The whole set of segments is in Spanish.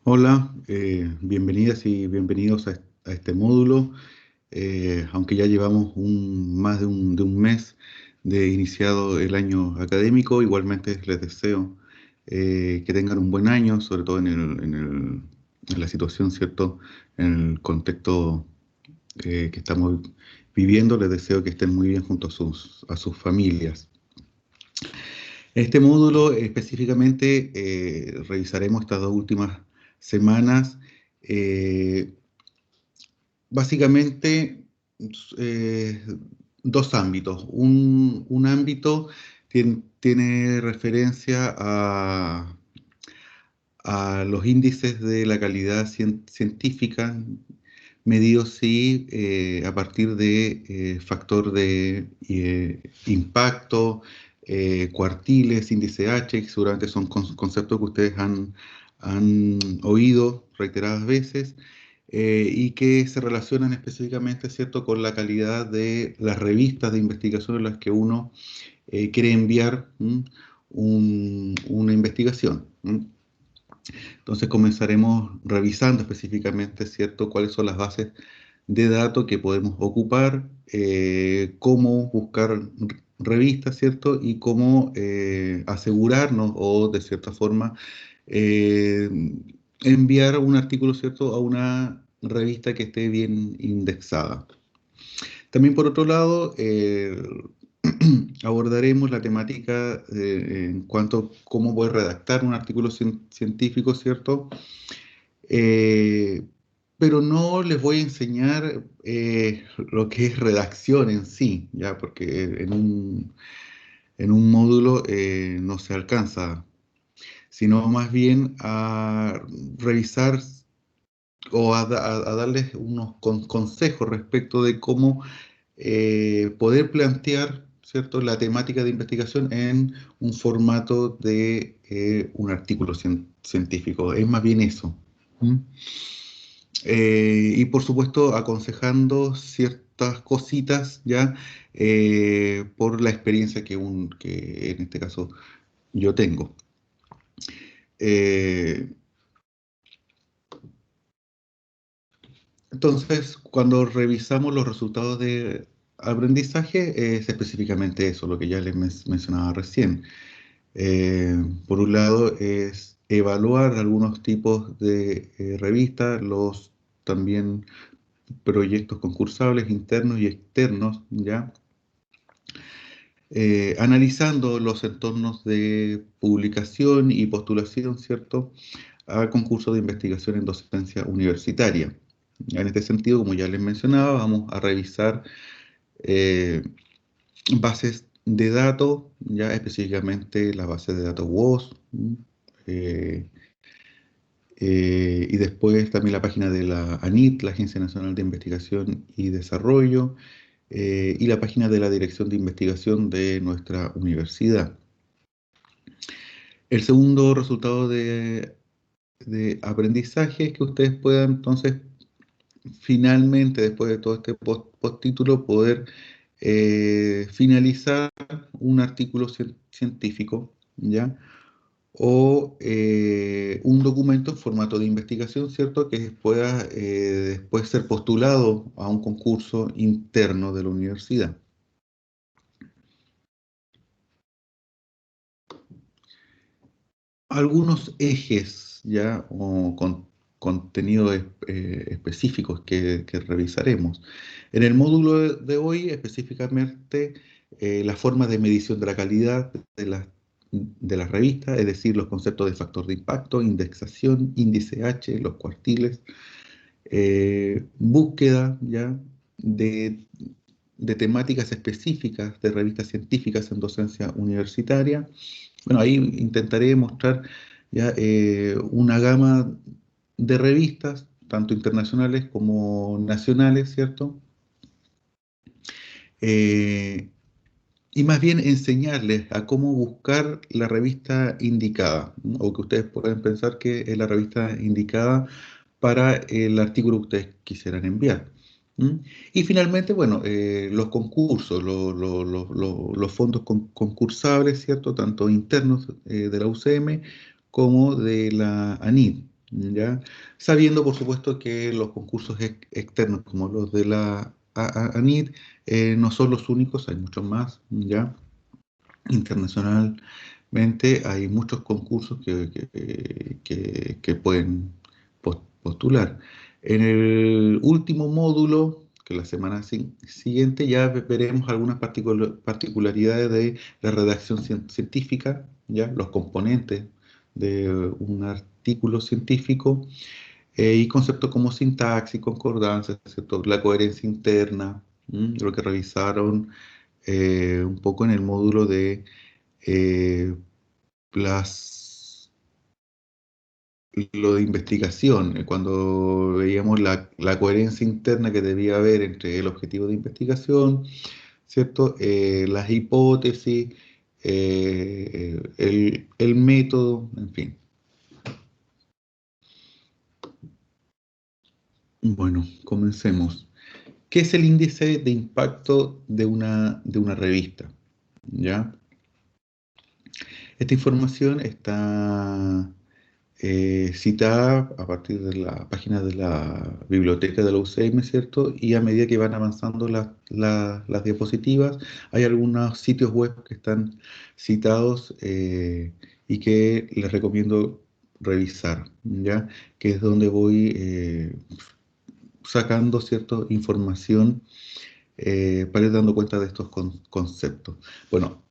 Hola, bienvenidas y bienvenidos a este módulo. Aunque ya llevamos más de un mes de iniciado el año académico, igualmente les deseo que tengan un buen año, sobre todo en la situación, ¿cierto? En el contexto que estamos viviendo, les deseo que estén muy bien junto a sus familias. En este módulo específicamente revisaremos estas dos últimas semanas. eh, Básicamente, eh, dos ámbitos. Un ámbito tiene referencia a los índices de la calidad científica, medidos sí a partir de factor de impacto, cuartiles, índice H, que seguramente son conceptos que ustedes han oído reiteradas veces y que se relacionan específicamente, ¿cierto?, con la calidad de las revistas de investigación en las que uno quiere enviar una investigación. Entonces comenzaremos revisando específicamente, ¿cierto?, cuáles son las bases de datos que podemos ocupar, cómo buscar revistas, ¿cierto? Y cómo asegurarnos o de cierta forma eh, enviar un artículo, ¿cierto?, a una revista que esté bien indexada. También por otro lado, abordaremos la temática en cuanto a cómo poder redactar un artículo científico, ¿cierto? Eh, pero no les voy a enseñar lo que es redacción en sí, ¿ya? Porque en un módulo no se alcanza, sino más bien a revisar o a darles unos consejos respecto de cómo poder plantear, ¿cierto?, la temática de investigación en un formato de un artículo científico. Es más bien eso. ¿Mm? Y por supuesto, aconsejando ciertas cositas ya por la experiencia que en este caso yo tengo. Eh, entonces, cuando revisamos los resultados de aprendizaje, es específicamente eso, lo que ya les mencionaba recién. Por un lado es evaluar algunos tipos de revistas, los también proyectos concursables internos y externos, ¿ya? Analizando los entornos de publicación y postulación, ¿cierto?, a concursos de investigación en docencia universitaria. En este sentido, como ya les mencionaba, vamos a revisar eh, bases de datos, ya específicamente las bases de datos WOS, eh, y después también la página de la ANIT, la Agencia Nacional de Investigación y Desarrollo, y la página de la Dirección de Investigación de nuestra universidad. El segundo resultado de aprendizaje es que ustedes puedan entonces finalmente, después de todo este postítulo, poder finalizar un artículo científico, ¿ya? O un documento en formato de investigación, ¿cierto?, que pueda después ser postulado a un concurso interno de la universidad. Algunos ejes, ¿ya? O contenidos específicos que revisaremos. En el módulo de hoy, específicamente, la forma de medición de la calidad de las revistas, es decir, los conceptos de factor de impacto, indexación, índice H, los cuartiles, búsqueda, ¿ya?, de temáticas específicas de revistas científicas en docencia universitaria. Bueno, ahí intentaré mostrar ya una gama de revistas, tanto internacionales como nacionales, ¿cierto? Eh, y más bien enseñarles a cómo buscar la revista indicada, ¿no? O que ustedes pueden pensar que es la revista indicada para el artículo que ustedes quisieran enviar. ¿Mm? Y finalmente, bueno, los concursos, los fondos concursables, ¿cierto? Tanto internos de la UCM como de la ANID, ¿ya? Sabiendo, por supuesto, que los concursos externos, como los de la ANID, no son los únicos, hay muchos más, ¿ya? Internacionalmente hay muchos concursos que pueden postular. En el último módulo, que la semana siguiente, ya veremos algunas particularidades de la redacción científica, ¿ya? Los componentes de un artículo científico, y conceptos como sintaxis, concordancia, ¿cierto? La coherencia interna, lo que revisaron un poco en el módulo de eh, las, lo de investigación, cuando veíamos la coherencia interna que debía haber entre el objetivo de investigación, ¿cierto? Las hipótesis, el método, en fin. Bueno, comencemos. ¿Qué es el índice de impacto de una revista? ¿Ya? Esta información está citada a partir de la página de la biblioteca de la UCM, ¿cierto? Y a medida que van avanzando las diapositivas, hay algunos sitios web que están citados, y que les recomiendo revisar, ¿ya? Que es donde voy sacando cierta información, para ir dando cuenta de estos conceptos. Bueno,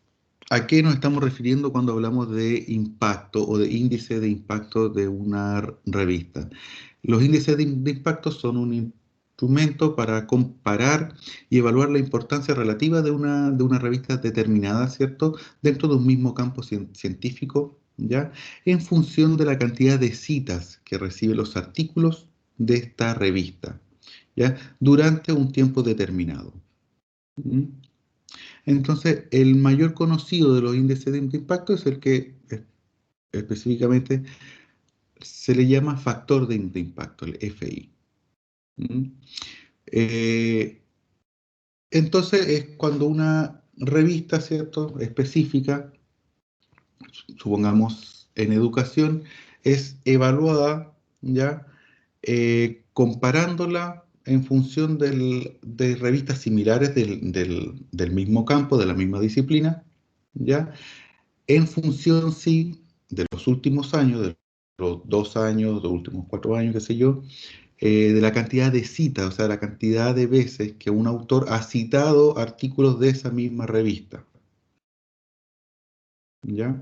¿a qué nos estamos refiriendo cuando hablamos de impacto o de índice de impacto de una revista? Los índices de impacto son un instrumento para comparar y evaluar la importancia relativa de una revista determinada, ¿cierto? Dentro de un mismo campo científico, ¿ya? En función de la cantidad de citas que reciben los artículos de esta revista, ¿ya? Durante un tiempo determinado. ¿Mm? Entonces, el mayor conocido de los índices de impacto es el que específicamente se le llama factor de impacto, el FI. ¿Mm? Eh, entonces, es cuando una revista, ¿cierto?, específica, supongamos en educación, es evaluada, ¿ya? Comparándola en función de revistas similares del mismo campo, de la misma disciplina, ¿ya? En función, sí, de los últimos años, de los 2 años, de los últimos 4 años, qué sé yo, de la cantidad de citas, o sea, la cantidad de veces que un autor ha citado artículos de esa misma revista, ¿ya?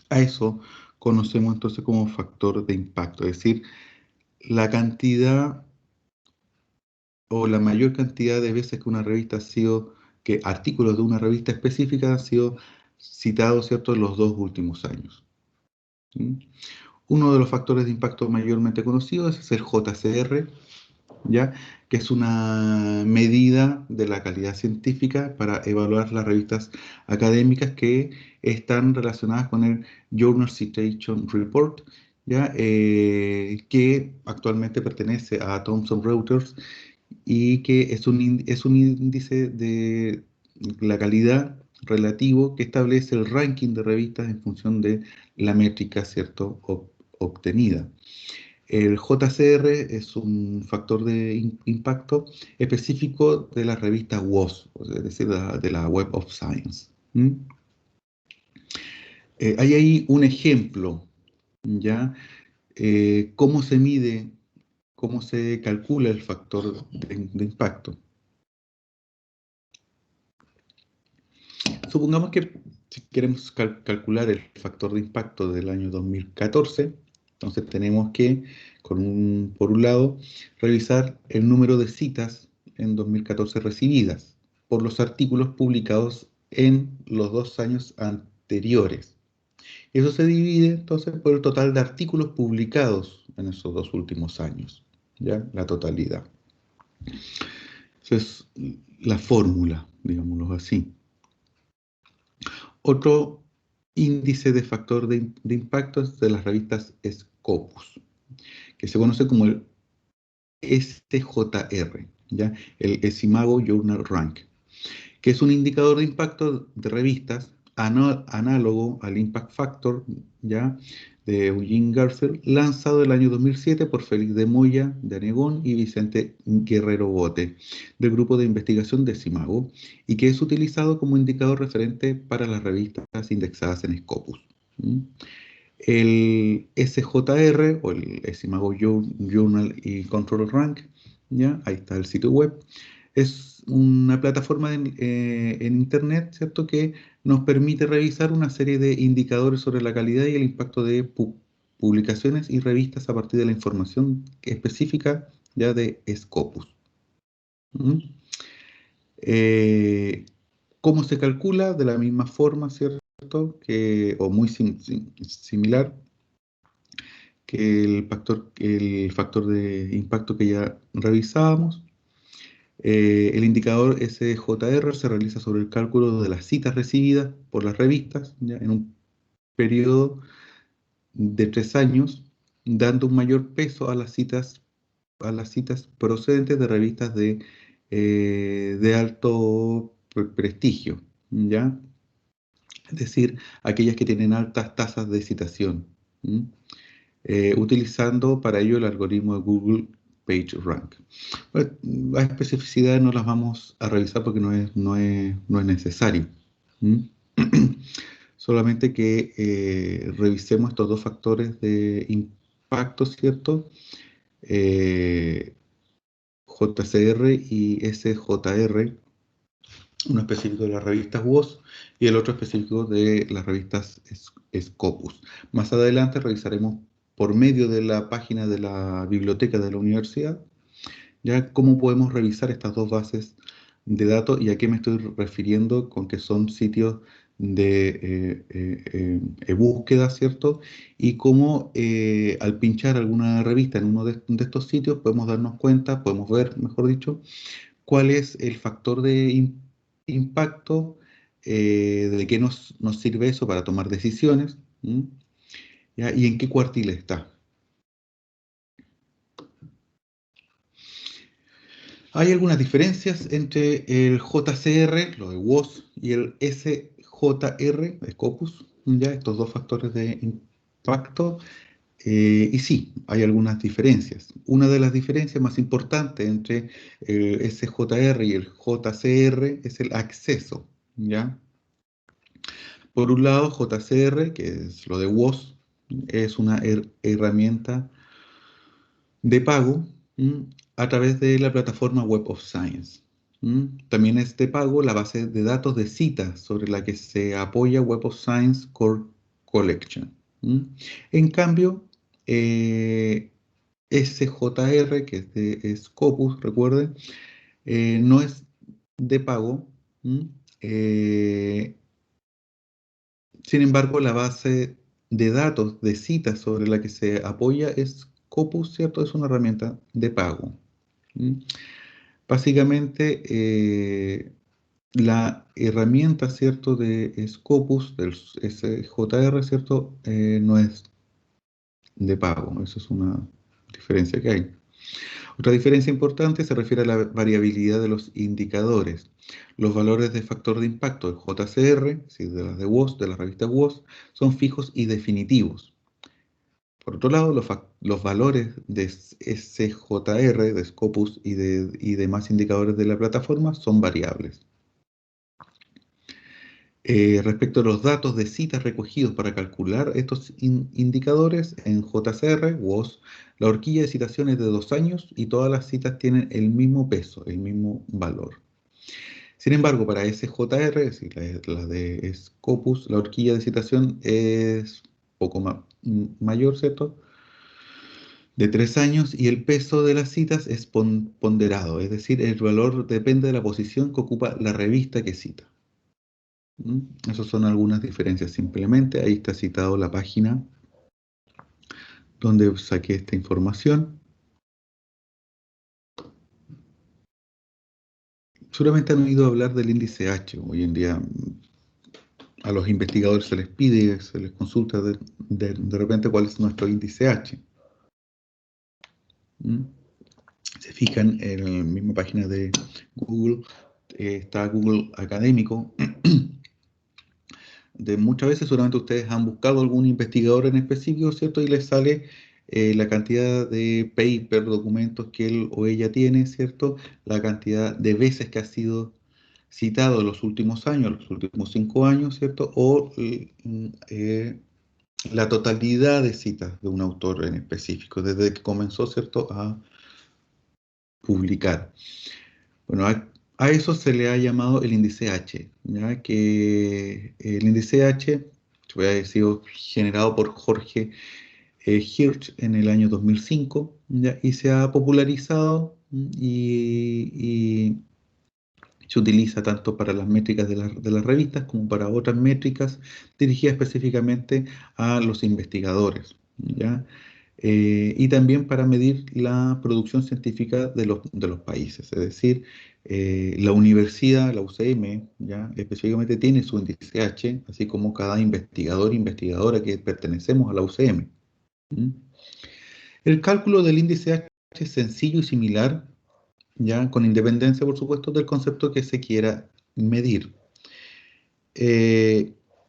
A eso conocemos entonces como factor de impacto, es decir, la cantidad o la mayor cantidad de veces que una revista ha sido, que artículos de una revista específica han sido citados, ¿cierto?, en los 2 últimos años. ¿Mm? Uno de los factores de impacto mayormente conocidos es el JCR, ¿ya? Que es una medida de la calidad científica para evaluar las revistas académicas que están relacionadas con el Journal Citation Report, ¿ya? Que actualmente pertenece a Thomson Reuters y que es un índice de la calidad relativo que establece el ranking de revistas en función de la métrica, ¿cierto?, obtenida. El JCR es un factor de impacto específico de la revista WOS, o sea, es decir, de la Web of Science. ¿Mm? Hay ahí un ejemplo, ¿ya? ¿Cómo se mide, cómo se calcula el factor de impacto? Supongamos que si queremos calcular el factor de impacto del año 2014, entonces tenemos que, por un lado, revisar el número de citas en 2014 recibidas por los artículos publicados en los 2 años anteriores. Eso se divide entonces por el total de artículos publicados en esos 2 últimos años, ¿ya? La totalidad. Esa es la fórmula, digámoslo así. Otro índice de factor de impacto es de las revistas Scopus, que se conoce como el SJR, ¿ya? El Simago Journal Rank, que es un indicador de impacto de revistas análogo al Impact Factor, ¿ya? de Eugene Garfield, lanzado el año 2007 por Félix de Moya, de Anegón, y Vicente Guerrero Bote, del grupo de investigación de Simago, y que es utilizado como indicador referente para las revistas indexadas en Scopus. ¿Mm? El SJR, o el Simago Journal y Control Rank, ¿ya? Ahí está el sitio web. Es una plataforma en Internet, ¿cierto?, que nos permite revisar una serie de indicadores sobre la calidad y el impacto de publicaciones y revistas a partir de la información específica ya de Scopus. ¿Mm? Eh, ¿Cómo se calcula? De la misma forma, ¿cierto? O muy similar que el factor de impacto que ya revisábamos. El indicador SJR se realiza sobre el cálculo de las citas recibidas por las revistas, ¿ya?, en un periodo de 3 años, dando un mayor peso a las citas procedentes de revistas de alto prestigio, ¿ya? Es decir, aquellas que tienen altas tasas de citación. ¿Mm? Utilizando para ello el algoritmo de Google PageRank. Bueno, las especificidades no las vamos a revisar porque no es necesario. ¿Mm? Solamente que revisemos estos dos factores de impacto, ¿cierto? JCR y SJR, uno específico de las revistas WOS y el otro específico de las revistas Scopus. Más adelante revisaremos por medio de la página de la biblioteca de la universidad ya cómo podemos revisar estas dos bases de datos y a qué me estoy refiriendo con que son sitios de búsqueda, ¿cierto? Y cómo al pinchar alguna revista en uno de estos sitios podemos darnos cuenta, podemos ver, mejor dicho, cuál es el factor de impacto, de qué nos sirve eso para tomar decisiones, ¿m? ¿Ya? Y en qué cuartil está. Hay algunas diferencias entre el JCR, lo de WOS, y el SJR, Scopus, ya estos dos factores de impacto. Y sí, hay algunas diferencias. Una de las diferencias más importantes entre el SJR y el JCR es el acceso, ¿ya? Por un lado, JCR, que es lo de WOS, es una herramienta de pago, a través de la plataforma Web of Science. También es de pago la base de datos de citas sobre la que se apoya Web of Science Core Collection. En cambio, SJR, que es de Scopus, recuerden, no es de pago. ¿Mm? Eh, Sin embargo, la base de datos de citas sobre la que se apoya es Scopus, ¿cierto? Es una herramienta de pago. ¿Mm? Básicamente, la herramienta, ¿cierto?, de Scopus, del SJR, ¿cierto?, no es de pago. Eso es una diferencia que hay. Otra diferencia importante se refiere a la variabilidad de los indicadores. Los valores de factor de impacto del JCR, es decir, de las de WOS, de la revista WOS, son fijos y definitivos. Por otro lado, los valores de SJR, de Scopus y demás indicadores de la plataforma son variables. Respecto a los datos de citas recogidos para calcular estos indicadores, en JCR, WOS, la horquilla de citación es de 2 años y todas las citas tienen el mismo peso, el mismo valor. Sin embargo, para SJR, es decir, la de Scopus, la horquilla de citación es poco mayor, ¿cierto?, de 3 años, y el peso de las citas es ponderado, es decir, el valor depende de la posición que ocupa la revista que cita. Esas son algunas diferencias simplemente. Ahí está citado la página donde saqué esta información. Seguramente han oído hablar del índice H. Hoy en día a los investigadores se les pide, se les consulta de repente cuál es nuestro índice H. Se fijan en la misma página de Google, está Google Académico. de muchas veces seguramente ustedes han buscado algún investigador en específico, ¿cierto? Y les sale la cantidad de paper, documentos que él o ella tiene, ¿cierto? La cantidad de veces que ha sido citado en los últimos años, los últimos 5 años, ¿cierto? O la totalidad de citas de un autor en específico, desde que comenzó, ¿cierto?, a publicar. Bueno, a eso se le ha llamado el índice H, ¿ya? Que el índice H ha sido generado por Jorge Hirsch en el año 2005, ¿ya? Y se ha popularizado y se utiliza tanto para las métricas de las revistas como para otras métricas dirigidas específicamente a los investigadores, ¿ya? Y también para medir la producción científica de los países. Es decir, la universidad, la UCM, ¿ya? Específicamente tiene su índice H, así como cada investigador e investigadora que pertenecemos a la UCM. ¿Mm? El cálculo del índice H es sencillo y similar, ya con independencia, por supuesto, del concepto que se quiera medir.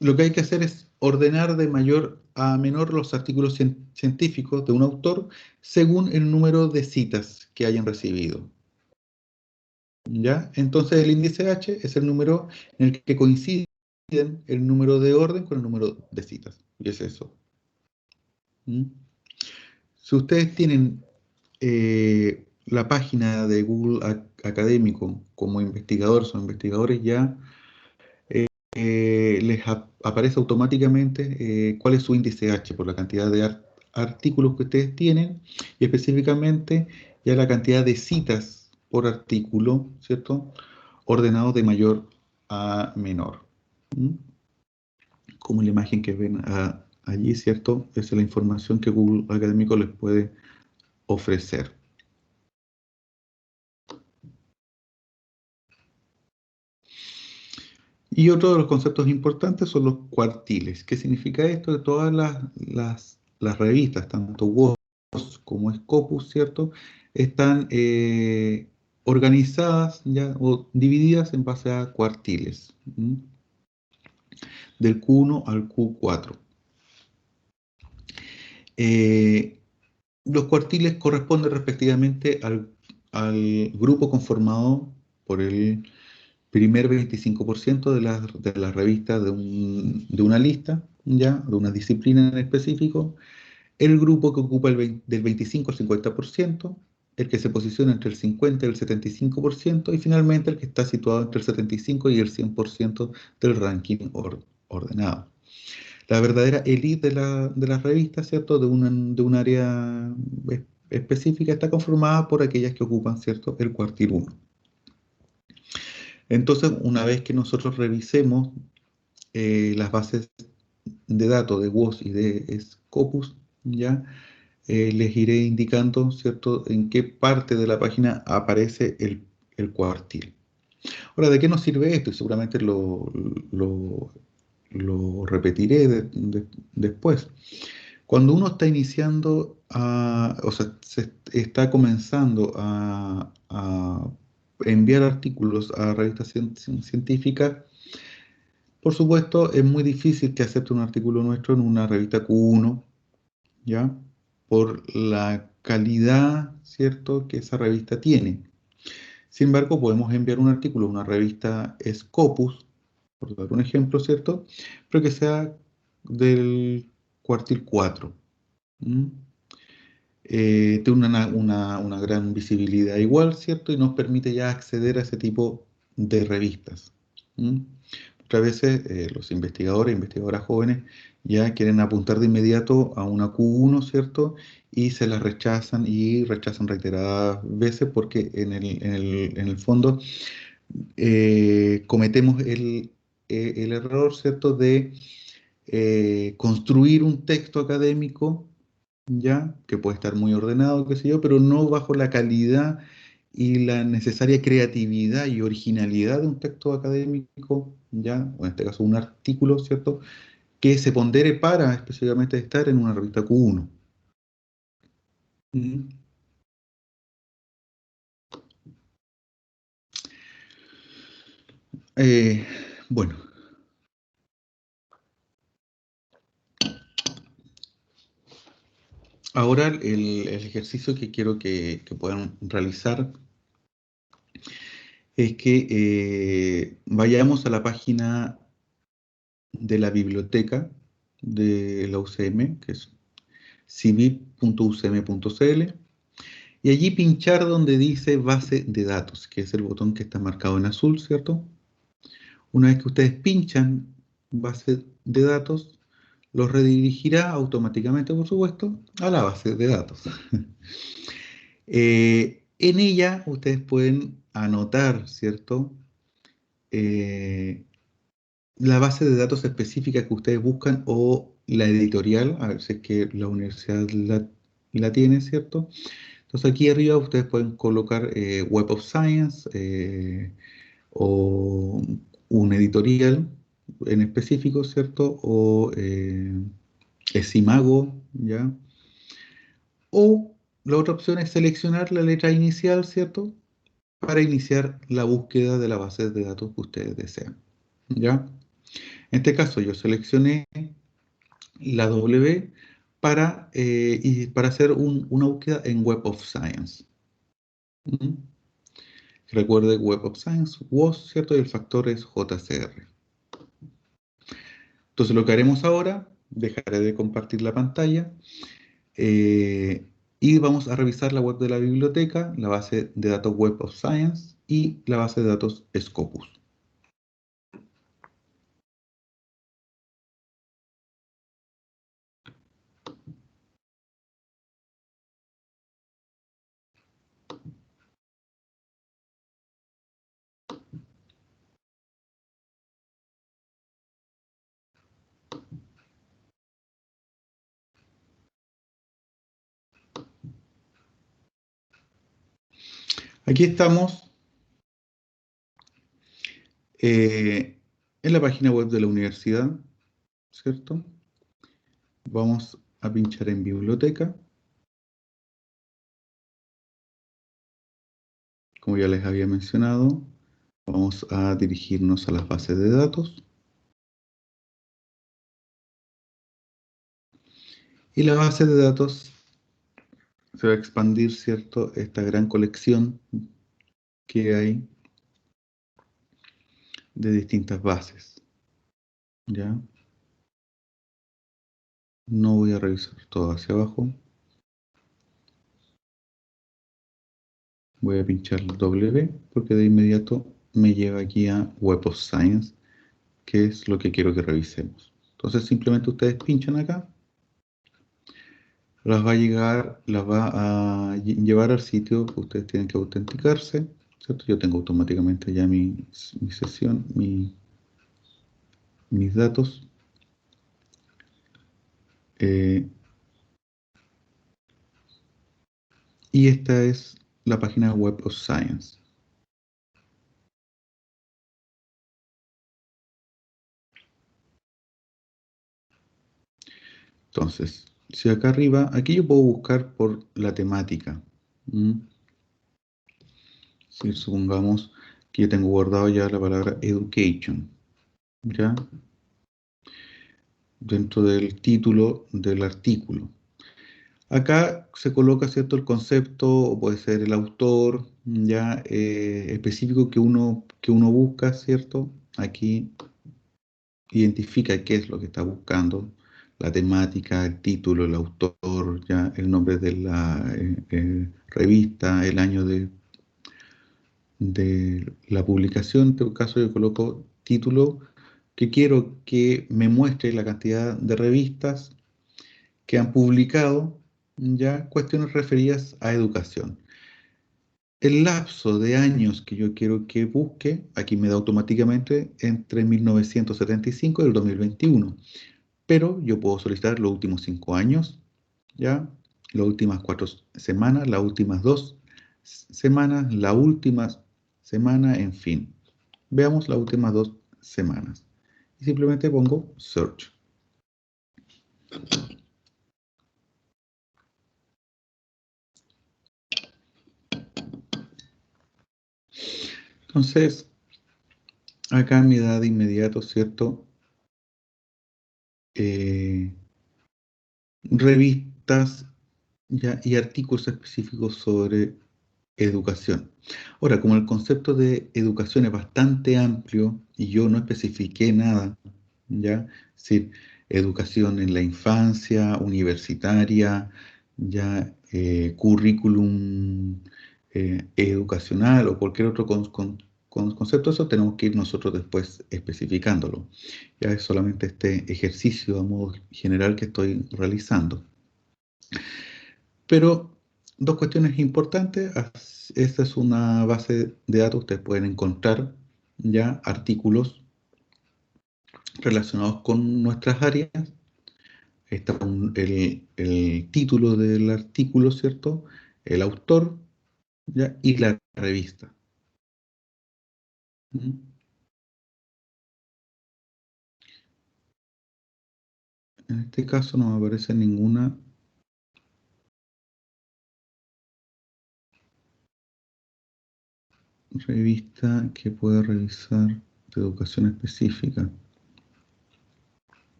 Lo que hay que hacer es ordenar de mayor a menor los artículos científicos de un autor según el número de citas que hayan recibido. ¿Ya? Entonces el índice H es el número en el que coinciden el número de orden con el número de citas. Y es eso. ¿Mm? Si ustedes tienen la página de Google Académico como investigadores o investigadores, ya les aparece automáticamente cuál es su índice H por la cantidad de artículos que ustedes tienen y específicamente ya la cantidad de citas por artículo, ¿cierto? Ordenado de mayor a menor. ¿Mm? Como la imagen que ven allí, ¿cierto? Esa es la información que Google Académico les puede ofrecer. Y otro de los conceptos importantes son los cuartiles. ¿Qué significa esto? Que todas las revistas, tanto WOS como Scopus, ¿cierto? Están organizadas ya, o divididas en base a cuartiles, ¿m? Del Q1 al Q4. Eh, los cuartiles corresponden respectivamente al grupo conformado por el primer 25% de las revistas de una lista, ¿ya? De una disciplina en específico, el grupo que ocupa del 25 al 50%, el que se posiciona entre el 50 y el 75%, y finalmente el que está situado entre el 75 y el 100% del ranking ordenado. La verdadera élite de las revistas, ¿cierto? De un área específica está conformada por aquellas que ocupan, ¿cierto? El cuartil 1. Entonces, una vez que nosotros revisemos las bases de datos de WOS y de Scopus, ya les iré indicando, ¿cierto?, en qué parte de la página aparece el cuartil. Ahora, ¿de qué nos sirve esto? Y seguramente lo repetiré después. Cuando uno está iniciando, o sea, se está comenzando a enviar artículos a revistas científicas, por supuesto, es muy difícil que acepte un artículo nuestro en una revista Q1, ¿ya? Por la calidad, ¿cierto?, que esa revista tiene. Sin embargo, podemos enviar un artículo a una revista Scopus, por dar un ejemplo, ¿cierto?, pero que sea del cuartil 4. ¿Mm? Tiene una gran visibilidad igual, ¿cierto? Y nos permite ya acceder a ese tipo de revistas. ¿Mm? Muchas veces los investigadores e investigadoras jóvenes ya quieren apuntar de inmediato a una Q1, ¿cierto? Y se las rechazan y rechazan reiteradas veces porque en el fondo cometemos el error, ¿cierto?, de construir un texto académico, ya, que puede estar muy ordenado, qué sé yo, pero no bajo la calidad y la necesaria creatividad y originalidad de un texto académico, ya, o en este caso un artículo, ¿cierto?, que se pondere para específicamente estar en una revista Q1. Mm. Eh, bueno, Ahora el ejercicio que quiero que puedan realizar es que vayamos a la página de la biblioteca de la UCM, que es civip.ucm.cl, y allí pinchar donde dice base de datos, que es el botón que está marcado en azul, ¿cierto? Una vez que ustedes pinchan base de datos, los redirigirá automáticamente, por supuesto, a la base de datos. En ella ustedes pueden anotar, ¿cierto? Eh, la base de datos específica que ustedes buscan o la editorial, a ver si es que la universidad la tiene, ¿cierto? Entonces aquí arriba ustedes pueden colocar Web of Science o un editorial en específico, ¿cierto? O Simago, ¿ya? O la otra opción es seleccionar la letra inicial, ¿cierto? Para iniciar la búsqueda de la base de datos que ustedes desean, ¿ya? En este caso yo seleccioné la W para hacer una búsqueda en Web of Science. ¿Mm? Recuerde Web of Science, WOS, ¿cierto? Y el factor es JCR. Entonces lo que haremos ahora, dejaré de compartir la pantalla eh, y vamos a revisar la web de la biblioteca, la base de datos Web of Science y la base de datos Scopus. Aquí estamos en la página web de la universidad, ¿cierto? Vamos a pinchar en biblioteca. Como ya les había mencionado, vamos a dirigirnos a las bases de datos. Y la base de datos se va a expandir, ¿cierto? Esta gran colección que hay de distintas bases, ¿ya? No voy a revisar todo hacia abajo. Voy a pinchar el W porque de inmediato me lleva aquí a Web of Science, que es lo que quiero que revisemos. Entonces simplemente ustedes pinchan acá, las va a llevar al sitio que ustedes tienen que autenticarse, ¿cierto? Yo tengo automáticamente ya mi sesión, mis datos. eh, y esta es la página Web of Science. Entonces, si acá arriba, aquí yo puedo buscar por la temática. ¿Mm? Si supongamos que yo tengo guardado ya la palabra education, ¿ya? Dentro del título del artículo. Acá se coloca, ¿cierto?, el concepto, o puede ser el autor, ya específico que uno busca, ¿cierto? Aquí identifica qué es lo que está buscando, la temática, el título, el autor, ya el nombre de la revista, el año de la publicación. En todo caso, yo coloco título, que quiero que me muestre la cantidad de revistas que han publicado ya cuestiones referidas a educación. El lapso de años que yo quiero que busque, aquí me da automáticamente entre 1975 y el 2021, pero yo puedo solicitar los últimos 5 años, ya, las últimas 4 semanas, las últimas 2 semanas, la última semana, en fin. Veamos las últimas 2 semanas. Y simplemente pongo search. Entonces, acá me da de inmediato, ¿cierto? Eh, revistas ¿ya? Y artículos específicos sobre educación. Ahora, como el concepto de educación es bastante amplio y yo no especifiqué nada, ¿ya? Es decir, educación en la infancia, universitaria, ya currículum educacional o cualquier otro concepto, eso tenemos que ir nosotros después especificándolo. Ya es solamente este ejercicio a modo general que estoy realizando. Pero dos cuestiones importantes. Esta es una base de datos. Ustedes pueden encontrar ya artículos relacionados con nuestras áreas. Ahí está el título del artículo, ¿cierto? El autor, ¿ya? Y la revista. ¿Mm? En este caso no me aparece ninguna revista que pueda revisar de educación específica.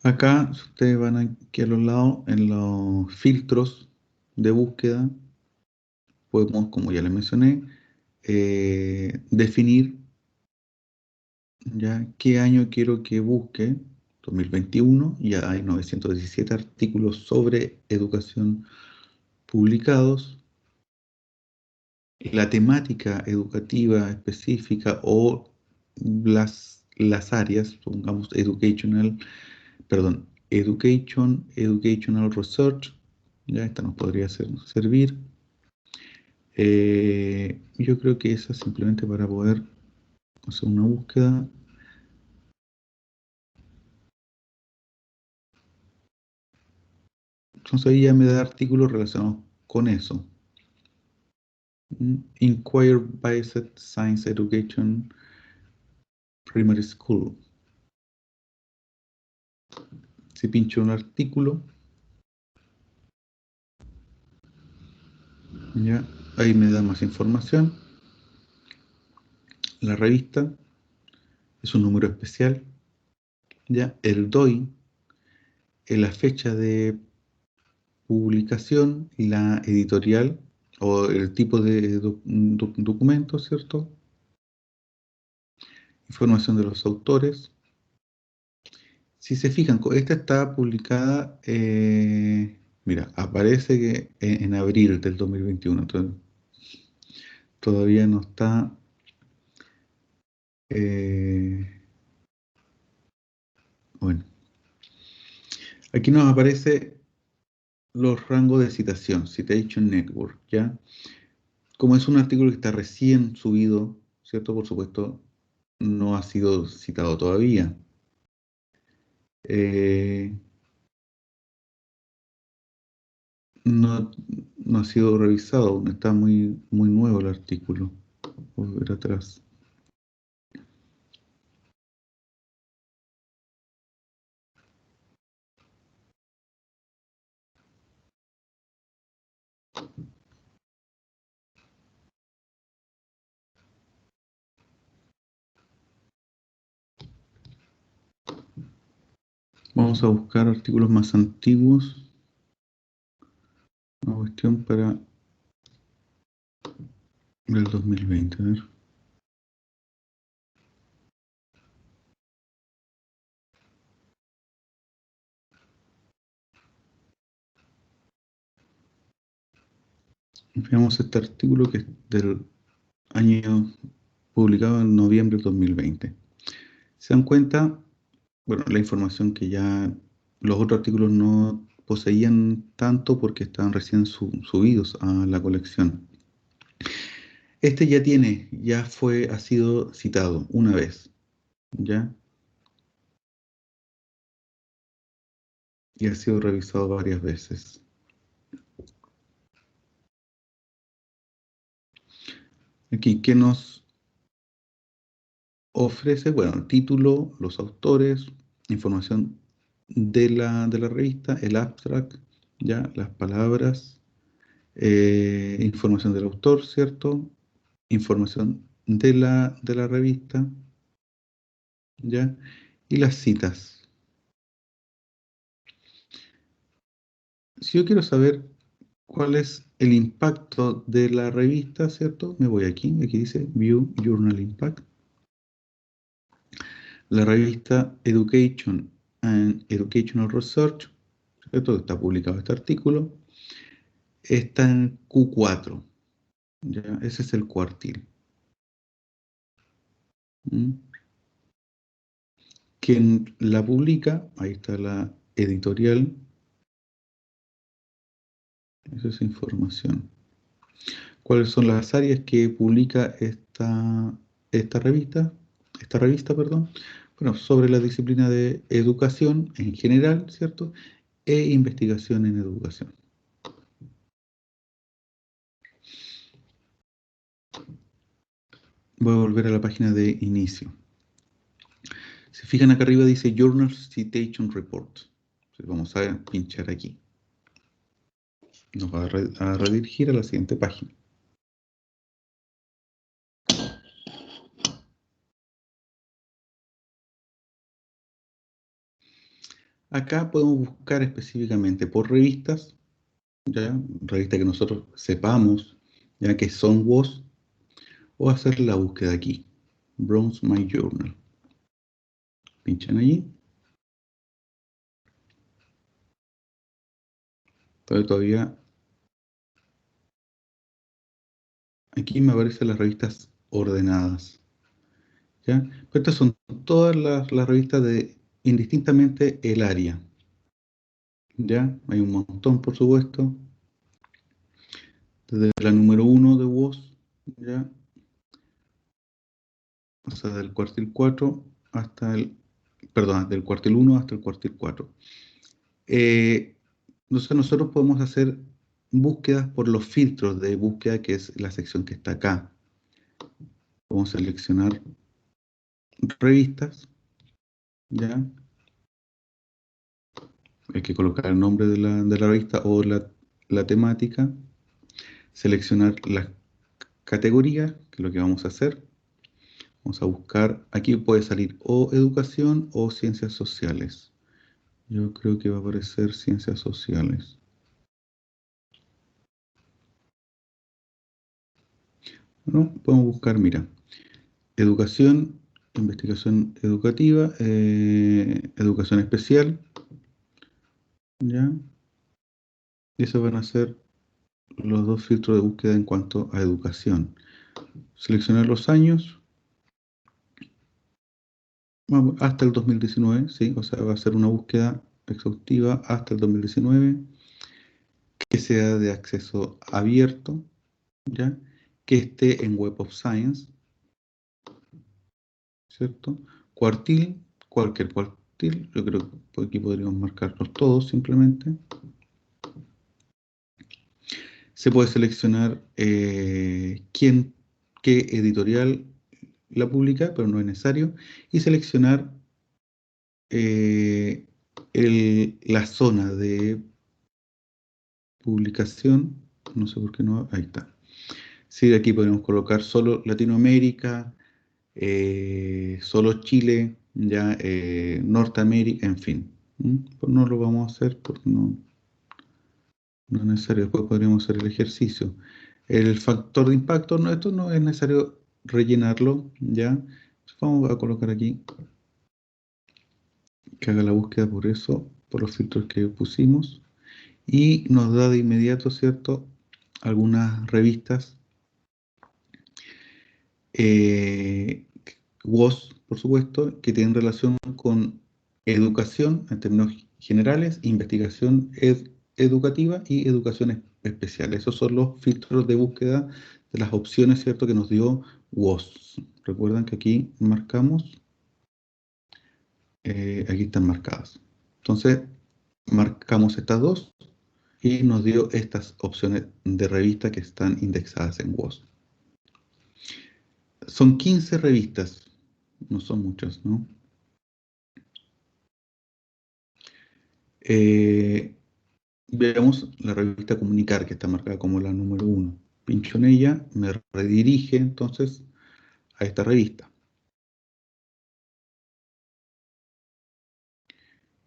Acá, si ustedes van aquí a los lados, en los filtros de búsqueda, podemos, como ya les mencioné, definir ya qué año quiero que busque. 2021, ya hay 917 artículos sobre educación publicados. La temática educativa específica o las áreas, pongamos educational, perdón, educational research, ya esta nos podría servir. Yo creo que esa simplemente para poder hacer una búsqueda. Entonces ahí ya me da artículos relacionados con eso. Inquire Based Science Education Primary School. Si pincho un artículo, ya ahí me da más información. La revista es un número especial. Ya el DOI es la fecha de publicación, la editorial o el tipo de documento, ¿cierto? Información de los autores. Si se fijan, esta está publicada, mira, aparece que en abril del 2021, entonces todavía no está, eh, bueno, aquí nos aparece los rangos de citación, Citation Network, ¿ya? Como es un artículo que está recién subido, ¿cierto? Por supuesto, no ha sido citado todavía. Eh, no, no ha sido revisado, aún está muy, muy nuevo el artículo. Voy a ver atrás. Vamos a buscar artículos más antiguos. Una cuestión para el 2020. A ver. Veamos este artículo que es del año publicado en noviembre del 2020. Se dan cuenta, bueno, la información que ya los otros artículos no poseían tanto porque estaban recién subidos a la colección. Este ya tiene, ha sido citado una vez, ¿ya? Y ha sido revisado varias veces. Aquí, ¿qué nos ofrece? Bueno, el título, los autores, información de la revista, el abstract, ya, las palabras, información del autor, ¿cierto? Información de la revista, ¿ya? Y las citas. Si yo quiero saber cuál es el impacto de la revista, ¿cierto? Me voy aquí dice View Journal Impact. La revista Education and Educational Research, ¿cierto? Está publicado este artículo, está en Q4, ¿ya? Ese es el cuartil. ¿Mm? Quien la publica, ahí está la editorial, esa es información. ¿Cuáles son las áreas que publica esta revista? Esta revista, perdón. Bueno, sobre la disciplina de educación en general, ¿cierto? E investigación en educación. Voy a volver a la página de inicio. Se fijan acá arriba dice Journal Citation Report. Vamos a pinchar aquí. Nos va a redirigir a la siguiente página. Acá podemos buscar específicamente por revistas, ¿ya? Revistas que nosotros sepamos ya que son WOS, o hacer la búsqueda aquí, Browse My Journal. Pinchan allí. Todavía aquí me aparecen las revistas ordenadas, ¿ya? Pero estas son todas las revistas de indistintamente el área, ¿ya? Hay un montón, por supuesto, desde la número 1 de WOS, ¿ya? O sea, del cuartil 4 hasta el, perdón, del cuartil 1 hasta el cuartil 4. Entonces nosotros podemos hacer búsquedas por los filtros de búsqueda, que es la sección que está acá. Podemos seleccionar revistas, ¿ya? Hay que colocar el nombre de la revista o la temática, seleccionar las categorías, que es lo que vamos a hacer. Vamos a buscar, aquí puede salir o educación o ciencias sociales. Yo creo que va a aparecer ciencias sociales. Bueno, podemos buscar, mira, educación, investigación educativa, educación especial, ¿ya? Y esos van a ser los dos filtros de búsqueda en cuanto a educación. Seleccionar los años, vamos, hasta el 2019, ¿sí? O sea, va a ser una búsqueda exhaustiva hasta el 2019, que sea de acceso abierto, ¿ya? Que esté en Web of Science, ¿cierto? Cuartil, cualquier cuartil, yo creo que aquí podríamos marcarlos todos simplemente. Se puede seleccionar qué editorial la publica, pero no es necesario, y seleccionar eh, la zona de publicación, no sé por qué no, ahí está. Sí, aquí podemos colocar solo Latinoamérica, solo Chile, ya Norteamérica, en fin. Pues no lo vamos a hacer porque no es necesario. Después podríamos hacer el ejercicio. El factor de impacto, no, esto no es necesario rellenarlo, ¿ya? Vamos a colocar aquí que haga la búsqueda por eso, por los filtros que pusimos, y nos da de inmediato, ¿cierto? Algunas revistas, eh, WOS, por supuesto, que tienen relación con educación en términos generales, investigación educativa y educación especial. Esos son los filtros de búsqueda de las opciones, ¿cierto?, que nos dio WOS. Recuerdan que aquí marcamos, aquí están marcadas. Entonces, marcamos estas dos y nos dio estas opciones de revista que están indexadas en WOS. Son 15 revistas, no son muchas, ¿no? Veamos la revista Comunicar, que está marcada como la número 1. Pincho en ella, me redirige entonces a esta revista.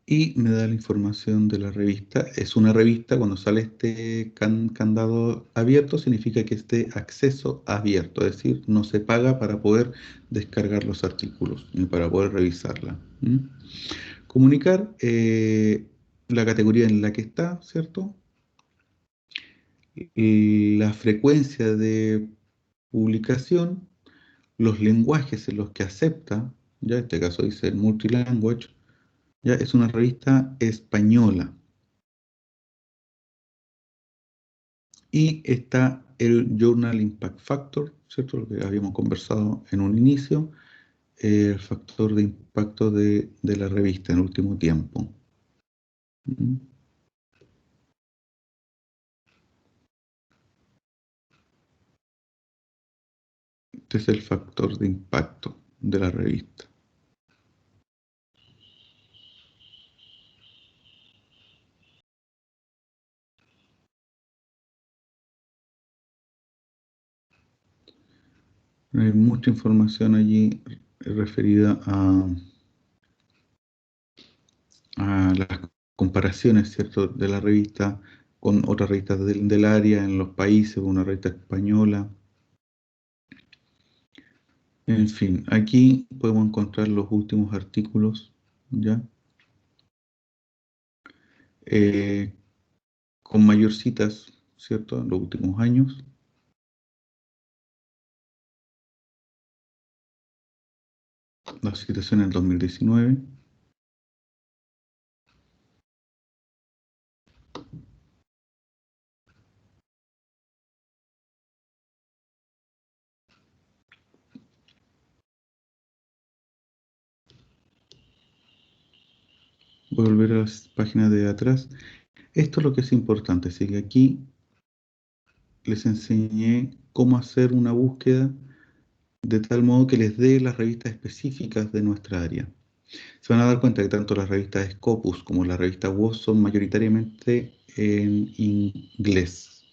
y me da la información de la revista. Es una revista, cuando sale este candado abierto, significa que es de acceso abierto, es decir, no se paga para poder descargar los artículos ni para poder revisarla. ¿Mm? Comunicar la categoría en la que está, ¿cierto? Y la frecuencia de publicación, los lenguajes en los que acepta, ya en este caso dice multilanguage, ya es una revista española. Y está el Journal Impact Factor, ¿cierto? Lo que habíamos conversado en un inicio, el factor de impacto de la revista en el último tiempo. ¿Mm? Este es el factor de impacto de la revista. Hay mucha información allí referida a las comparaciones, ¿cierto?, de la revista con otras revistas del área en los países, una revista española. En fin, aquí podemos encontrar los últimos artículos, ¿ya? Eh, con mayor citas, ¿cierto?, en los últimos años. La citación en el 2019. Voy a volver a las páginas de atrás. Esto es lo que es importante, así que aquí les enseñé cómo hacer una búsqueda de tal modo que les dé las revistas específicas de nuestra área. Se van a dar cuenta que tanto las revistas Scopus como la revista WOS son mayoritariamente en inglés.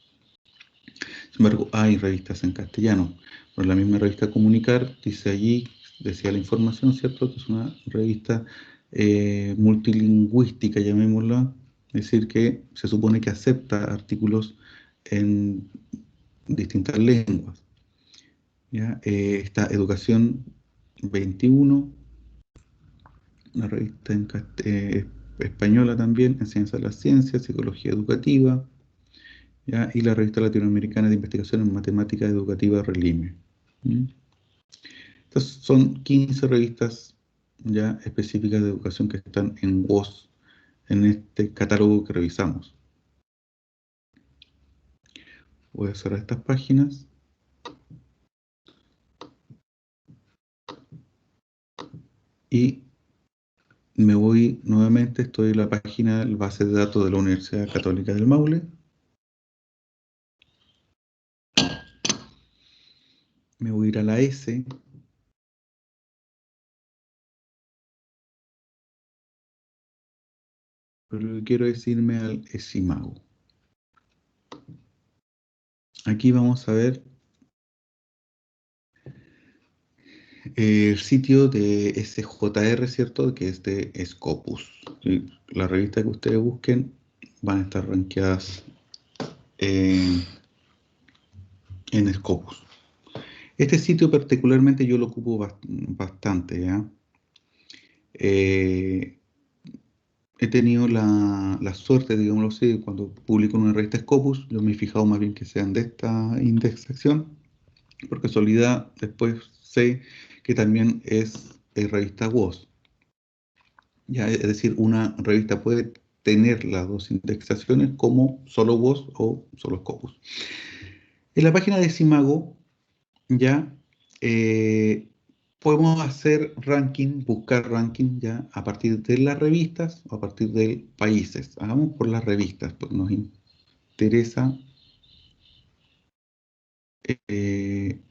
Sin embargo, hay revistas en castellano. Por la misma revista Comunicar, dice allí, decía la información, ¿cierto?, que es una revista multilingüística, llamémosla, es decir, que se supone que acepta artículos en distintas lenguas. ¿Ya? Está Educación 21, una revista española también, Enseñanza de las Ciencias, Psicología Educativa, ¿ya? Y la revista latinoamericana de investigación en matemática educativa, RELIME. ¿Mm? Estas son 15 revistas ya específicas de educación que están en WOS, en este catálogo que revisamos. Voy a cerrar estas páginas y me voy nuevamente, estoy en la página, el base de datos de la Universidad Católica del Maule. Me voy a ir a la S, pero lo que quiero es irme al ESIMAGO. Aquí vamos a ver el sitio de SJR, ¿cierto? Que es de Scopus. Y la revista que ustedes busquen van a estar rankeadas en Scopus. Este sitio particularmente yo lo ocupo bastante, ¿ya? Eh, He tenido la suerte, digámoslo así, cuando publico en una revista Scopus, yo me he fijado más bien que sean de esta indexación, por casualidad después sé que también es revista WOS. Ya, es decir, una revista puede tener las dos indexaciones como solo WOS o solo Scopus. En la página de Simago ya eh, podemos hacer ranking, buscar ranking ya a partir de las revistas o a partir de países. Hagamos por las revistas, porque nos interesa eh,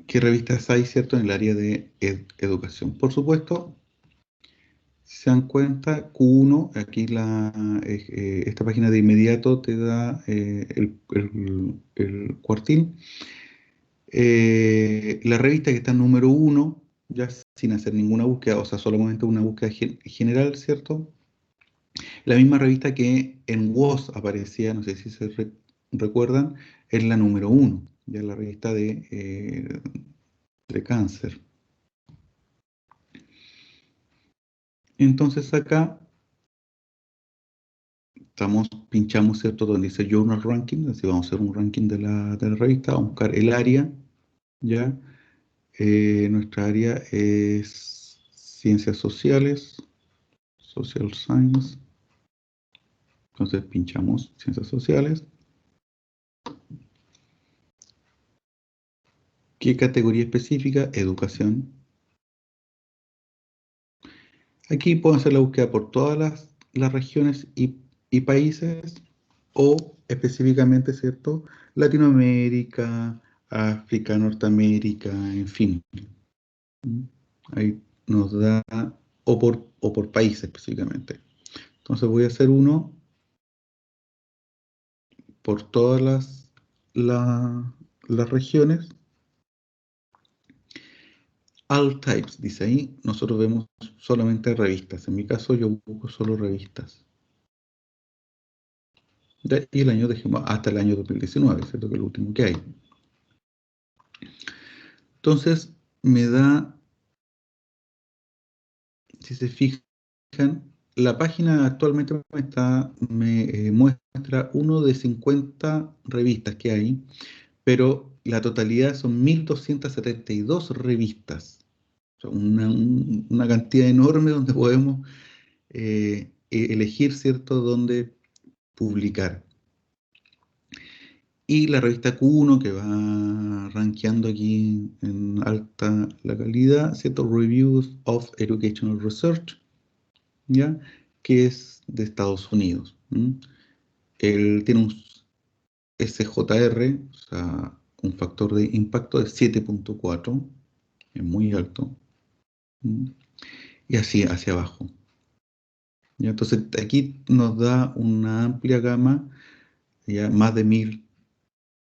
qué revistas hay, ¿cierto?, en el área de educación. Por supuesto, si se dan cuenta, Q1, aquí esta página de inmediato te da el cuartil. La revista que está en número 1, ya sin hacer ninguna búsqueda, o sea, solamente una búsqueda general, ¿cierto? La misma revista que en WOS aparecía, no sé si se recuerdan, es la número uno, ya la revista de cáncer. Entonces acá pinchamos, ¿cierto? Donde dice Journal Ranking, así vamos a hacer un ranking de la revista, vamos a buscar el área, ¿ya? Nuestra área es Ciencias Sociales, Social Science. Entonces pinchamos Ciencias Sociales. ¿Qué categoría específica? Educación. Aquí puedo hacer la búsqueda por todas las regiones y países o específicamente, ¿cierto? Latinoamérica, África, Norteamérica, en fin. ¿Mm? Ahí nos da, o por país específicamente. Entonces voy a hacer uno por todas las regiones. All types, dice ahí, nosotros vemos solamente revistas. En mi caso yo busco solo revistas. Y el año dejemos hasta el año 2019, ¿cierto? Que es lo último que hay. Entonces me da, si se fijan, la página actualmente me muestra uno de 50 revistas que hay, pero la totalidad son 1.272 revistas. O sea, una cantidad enorme donde podemos elegir, ¿cierto?, dónde publicar. Y la revista Q1 que va rankeando aquí en alta la calidad, ¿cierto? Reviews of Educational Research, ¿ya? Que es de Estados Unidos. Él tiene un SJR, o sea, un factor de impacto de 7.4, es muy alto. ¿Mm? Y así hacia abajo. ¿Ya? Entonces aquí nos da una amplia gama, ya más de 1.000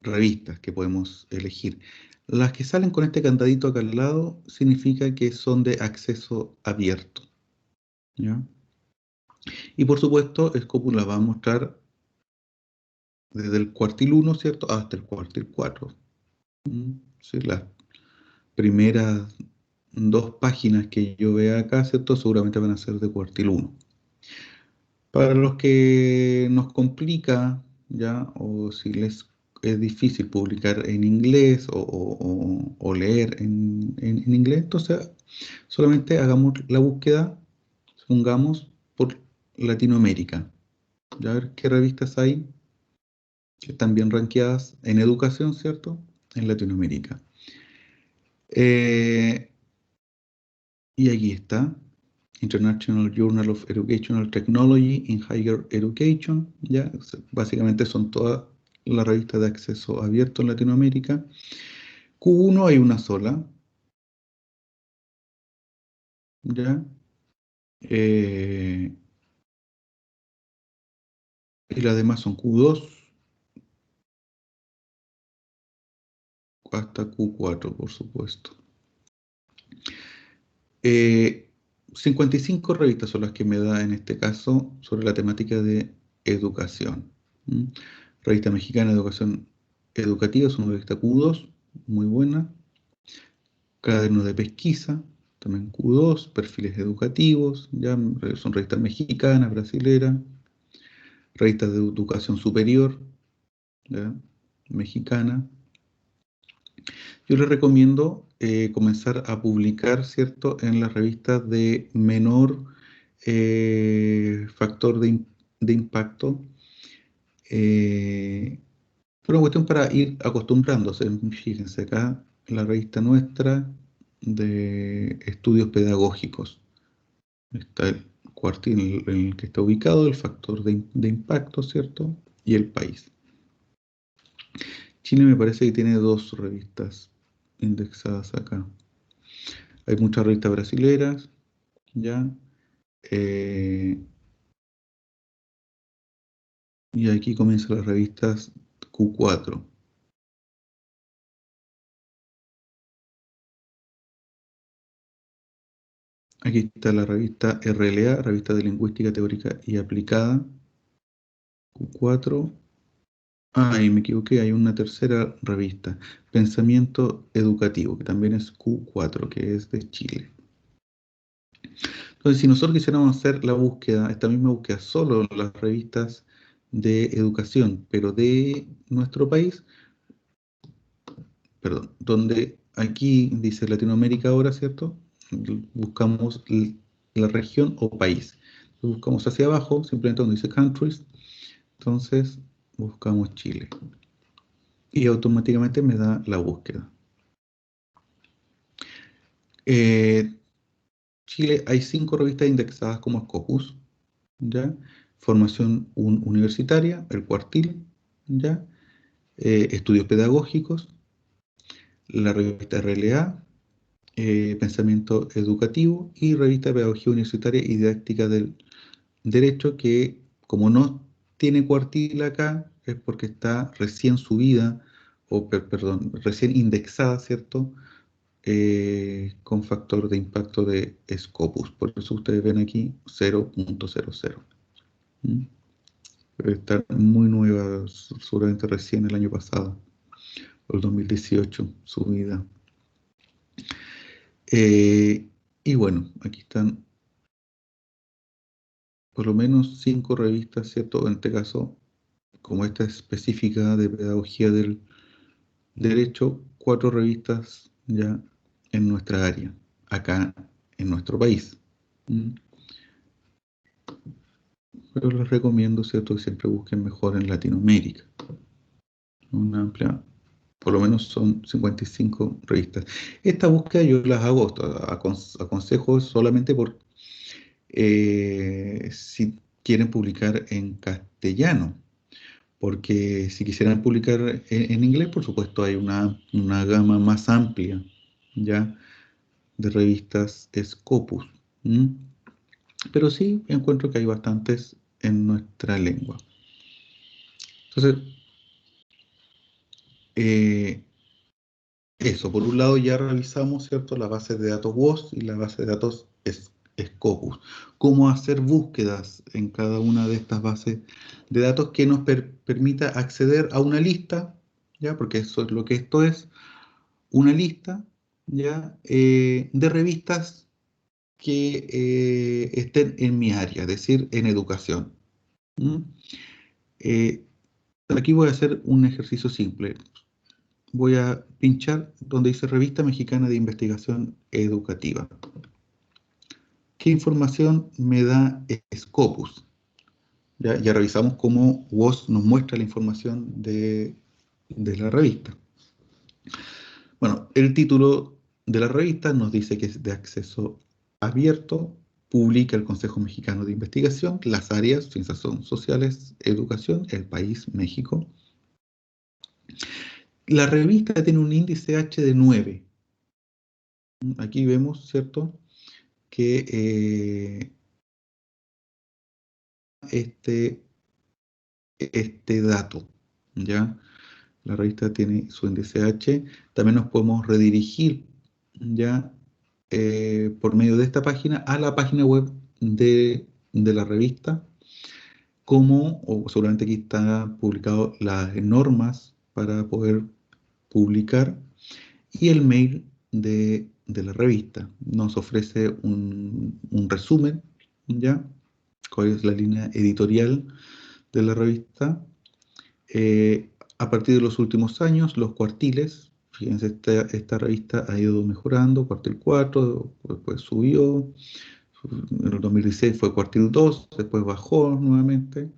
revistas que podemos elegir. Las que salen con este candadito acá al lado significa que son de acceso abierto, ¿ya? Y por supuesto, Scopus las va a mostrar desde el cuartil 1, ¿cierto?, hasta el cuartil 4. Sí, las primeras dos páginas que yo vea acá, ¿cierto?, seguramente van a ser de cuartil 1. Para los que nos complica, ¿ya? O si les es difícil publicar en inglés o leer en inglés, entonces solamente hagamos la búsqueda, pongamos por Latinoamérica. Ya ver qué revistas hay que están bien rankeadas en educación, ¿cierto? En Latinoamérica. Eh, y aquí está. International Journal of Educational Technology in Higher Education, ya, básicamente son todas las revistas de acceso abierto en Latinoamérica. Q1 hay una sola, ya, eh, y las demás son Q2 hasta Q4, por supuesto. 55 revistas son las que me da en este caso sobre la temática de educación. ¿Mm? Revista Mexicana de Educación Educativa es una revista Q2, muy buena. Caderno de pesquisa, también Q2, perfiles educativos, ya son revistas mexicanas, brasileras, revistas de educación superior, ya, mexicana. Yo les recomiendo comenzar a publicar, ¿cierto?, en las revistas de menor factor de impacto, una cuestión para ir acostumbrándose. Fíjense acá, la revista nuestra de estudios pedagógicos. Está el cuartil en el que está ubicado, el factor de impacto, ¿cierto? Y el país. Chile me parece que tiene dos revistas indexadas acá. Hay muchas revistas brasileras, ¿ya? Eh, y aquí comienzan las revistas Q4. Aquí está la revista RLA, Revista de Lingüística Teórica y Aplicada, Q4. Ah, y me equivoqué, hay una tercera revista, Pensamiento Educativo, que también es Q4, que es de Chile. Entonces, si nosotros quisiéramos hacer la búsqueda, esta misma búsqueda, solo en las revistas de educación, pero de nuestro país, perdón, donde aquí dice Latinoamérica ahora, ¿cierto? Buscamos la región o país. Buscamos hacia abajo, simplemente donde dice countries, entonces buscamos Chile. Y automáticamente me da la búsqueda. Eh, Chile hay 5 revistas indexadas como Scopus, ¿ya? Formación universitaria, el cuartil, ¿ya? Estudios pedagógicos, la revista RLA, Pensamiento Educativo y revista de Pedagogía Universitaria y Didáctica del Derecho, que como no tiene cuartil acá, es porque está recién subida, o perdón, recién indexada, ¿cierto? Con factor de impacto de Scopus. Por eso ustedes ven aquí 0.00. ¿Mm? Debe estar muy nueva, seguramente recién el año pasado, o el 2018, subida. Y bueno, aquí están por lo menos 5 revistas, ¿cierto? En este caso, como esta es específica de pedagogía del derecho, 4 revistas ya en nuestra área, acá en nuestro país. ¿Mm? Pero les recomiendo, ¿cierto?, que siempre busquen mejor en Latinoamérica. Una amplia, por lo menos son 55 revistas. Esta búsqueda yo las hago, aconsejo solamente por si quieren publicar en castellano, porque si quisieran publicar en inglés, por supuesto, hay una gama más amplia, ¿ya? De revistas Scopus. ¿Mm? Pero sí encuentro que hay bastantes en nuestra lengua. Entonces, eh, eso, por un lado ya revisamos, ¿cierto?, la base de datos WOS y la base de datos Scopus. Cómo hacer búsquedas en cada una de estas bases de datos que nos permita acceder a una lista, ¿ya? Porque eso es lo que esto es, una lista, ¿ya? De revistas que estén en mi área, es decir, en educación. ¿Mm? Eh, Aquí voy a hacer un ejercicio simple. Voy a pinchar donde dice Revista Mexicana de Investigación Educativa. ¿Qué información me da Scopus? Ya revisamos cómo WOS nos muestra la información de la revista. Bueno, el título de la revista nos dice que es de acceso abierto, publica el Consejo Mexicano de Investigación, las áreas, ciencias sociales, educación, el país, México. La revista tiene un índice H de 9. Aquí vemos, ¿cierto?, que este, este dato, ¿ya? La revista tiene su índice H. También nos podemos redirigir, ¿ya? Por medio de esta página a la página web de la revista, como, o seguramente aquí está publicado las normas para poder publicar y el mail de la revista. Nos ofrece un resumen, ¿ya? Cuál es la línea editorial de la revista. A partir de los últimos años, los cuartiles, fíjense, esta revista ha ido mejorando, cuartil 4, después subió, en el 2016 fue cuartil 2, después bajó nuevamente,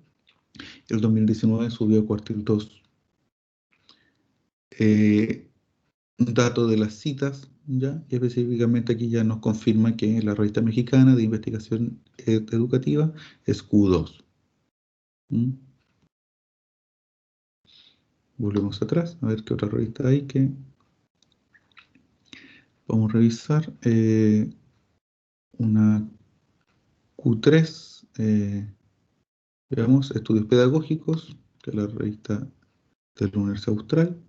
el 2019 subió a cuartil 2. Un dato de las citas, ¿ya? Y específicamente aquí ya nos confirma que la revista mexicana de investigación educativa es Q2. ¿Mm? Volvemos atrás, a ver qué otra revista hay que vamos a revisar. Una Q3, veamos, Estudios Pedagógicos, que es la revista de la Universidad Austral.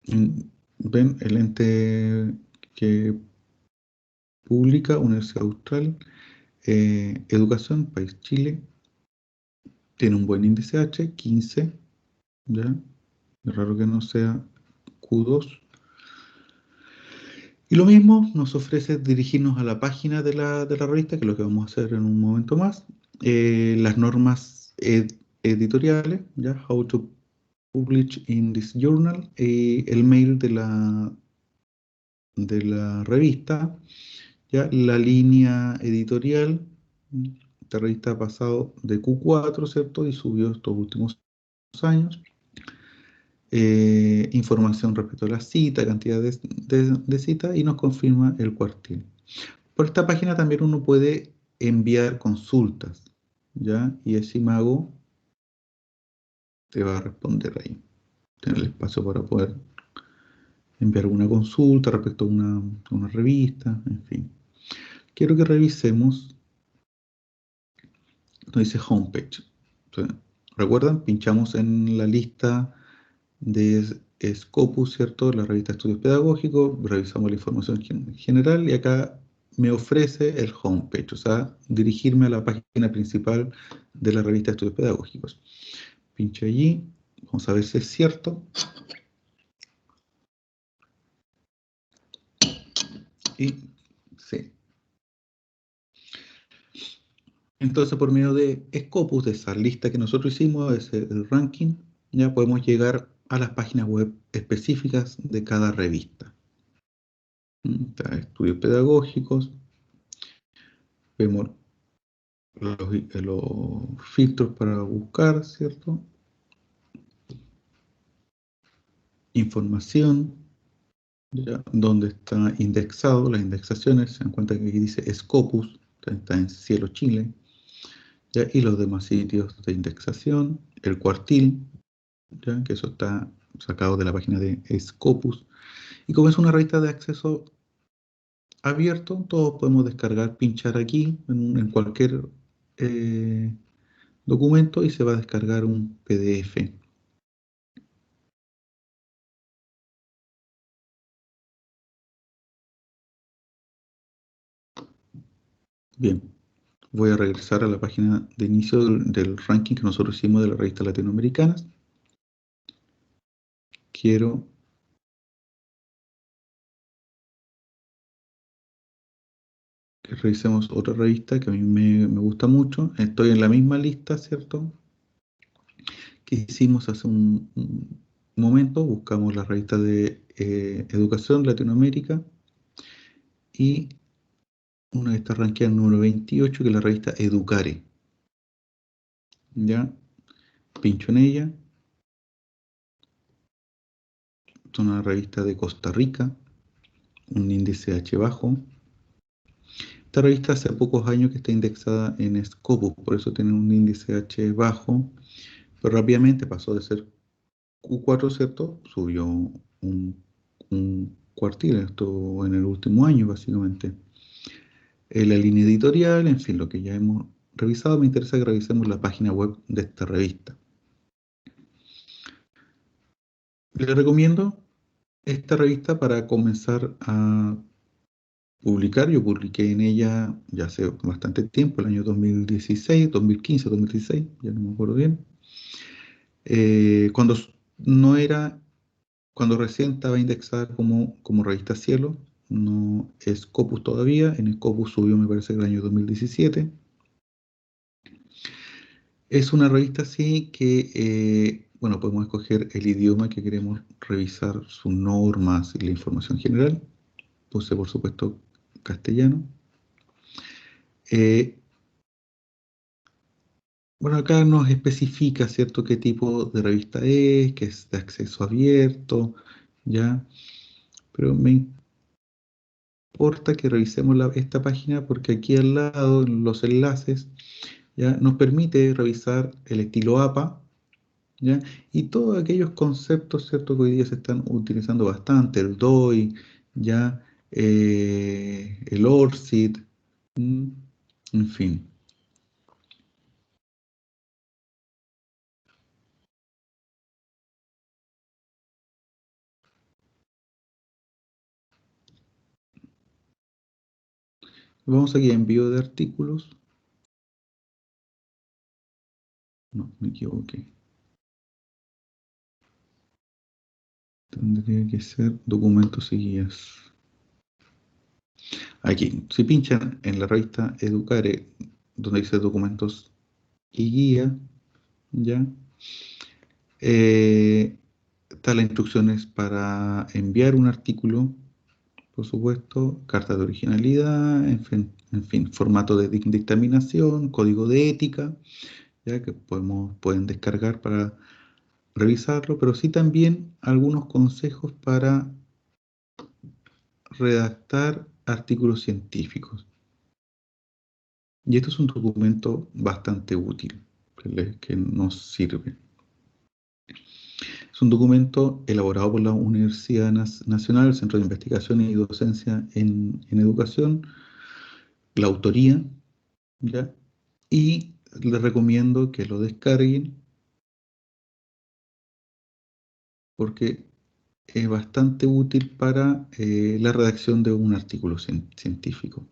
Ven el ente que Pública, Universidad Austral, Educación, país Chile, tiene un buen índice H, 15, ¿ya? Es raro que no sea Q2. Y lo mismo nos ofrece dirigirnos a la página de la revista, que es lo que vamos a hacer en un momento más. Las normas editoriales, ¿ya? How to publish in this journal, el mail de la revista, ¿ya? La línea editorial. Esta revista ha pasado de Q4, ¿cierto? Y subió estos últimos años. Información respecto a la cita, cantidad de citas y nos confirma el cuartil. Por esta página también uno puede enviar consultas, ¿ya? Y ese mago te va a responder ahí. Tener el espacio para poder enviar una consulta respecto a una revista, en fin. Quiero que revisemos, nos dice homepage. Entonces, ¿recuerdan? Pinchamos en la lista de Scopus, ¿cierto? La revista de Estudios Pedagógicos, revisamos la información general y acá me ofrece el homepage, o sea, dirigirme a la página principal de la revista de Estudios Pedagógicos. Pincho allí, vamos a ver si es cierto. Y sí. Entonces, por medio de Scopus, de esa lista que nosotros hicimos, el ranking, ya podemos llegar a las páginas web específicas de cada revista. Está estudios pedagógicos, vemos los filtros para buscar, ¿cierto? Información, ¿ya? Donde está indexado, las indexaciones, se dan cuenta que aquí dice Scopus, está en Cielo Chile, ¿ya? Y los demás sitios de indexación, el cuartil, ¿ya? Que eso está sacado de la página de Scopus. Y como es una revista de acceso abierto, todos podemos descargar, pinchar aquí en cualquier eh, documento y se va a descargar un PDF. Bien, voy a regresar a la página de inicio del ranking que nosotros hicimos de las revistas latinoamericanas. Quiero que revisemos otra revista que a mí me gusta mucho. Estoy en la misma lista, ¿cierto? Que hicimos hace un momento. Buscamos la revista de Educación Latinoamérica y una que está rankeada en número 28, que es la revista Educare. Ya, pincho en ella. Es una revista de Costa Rica, un índice H bajo. Esta revista hace pocos años que está indexada en Scopus, por eso tiene un índice H bajo, pero rápidamente pasó de ser Q4, ¿cierto? Subió un cuartil, esto en el último año, básicamente. La línea editorial, en fin, lo que ya hemos revisado, me interesa que revisemos la página web de esta revista. Les recomiendo esta revista para comenzar a publicar. Yo publiqué en ella ya hace bastante tiempo, el año 2016, 2015, 2016, ya no me acuerdo bien. Cuando no era, cuando recién estaba indexada como revista Cielo, no es Scopus todavía, en Scopus subió me parece que el año 2017. Es una revista así que, bueno, podemos escoger el idioma que queremos revisar, sus normas y la información general. Puse por supuesto castellano. Eh, Bueno, acá nos especifica, ¿cierto?, qué tipo de revista es, que es de acceso abierto, ¿ya? Pero me importa que revisemos esta página porque aquí al lado, en los enlaces, ¿ya? Nos permite revisar el estilo APA, ¿ya? Y todos aquellos conceptos, ¿cierto?, que hoy día se están utilizando bastante, el DOI, ¿ya? El ORCID, ¿m? En fin. Vamos aquí a envío de artículos. No, me equivoqué. Tendría que ser documentos y guías. Aquí, si pinchan en la revista Educare, donde dice documentos y guía, ya, están las instrucciones para enviar un artículo, por supuesto, carta de originalidad, en fin, formato de dictaminación, código de ética, ya que pueden descargar para revisarlo, pero sí también algunos consejos para redactar artículos científicos. Y esto es un documento bastante útil que nos sirve. Es un documento elaborado por la Universidad Nacional, el Centro de Investigación y Docencia en Educación, la autoría, ¿ya? Y les recomiendo que lo descarguen porque es bastante útil para la redacción de un artículo científico.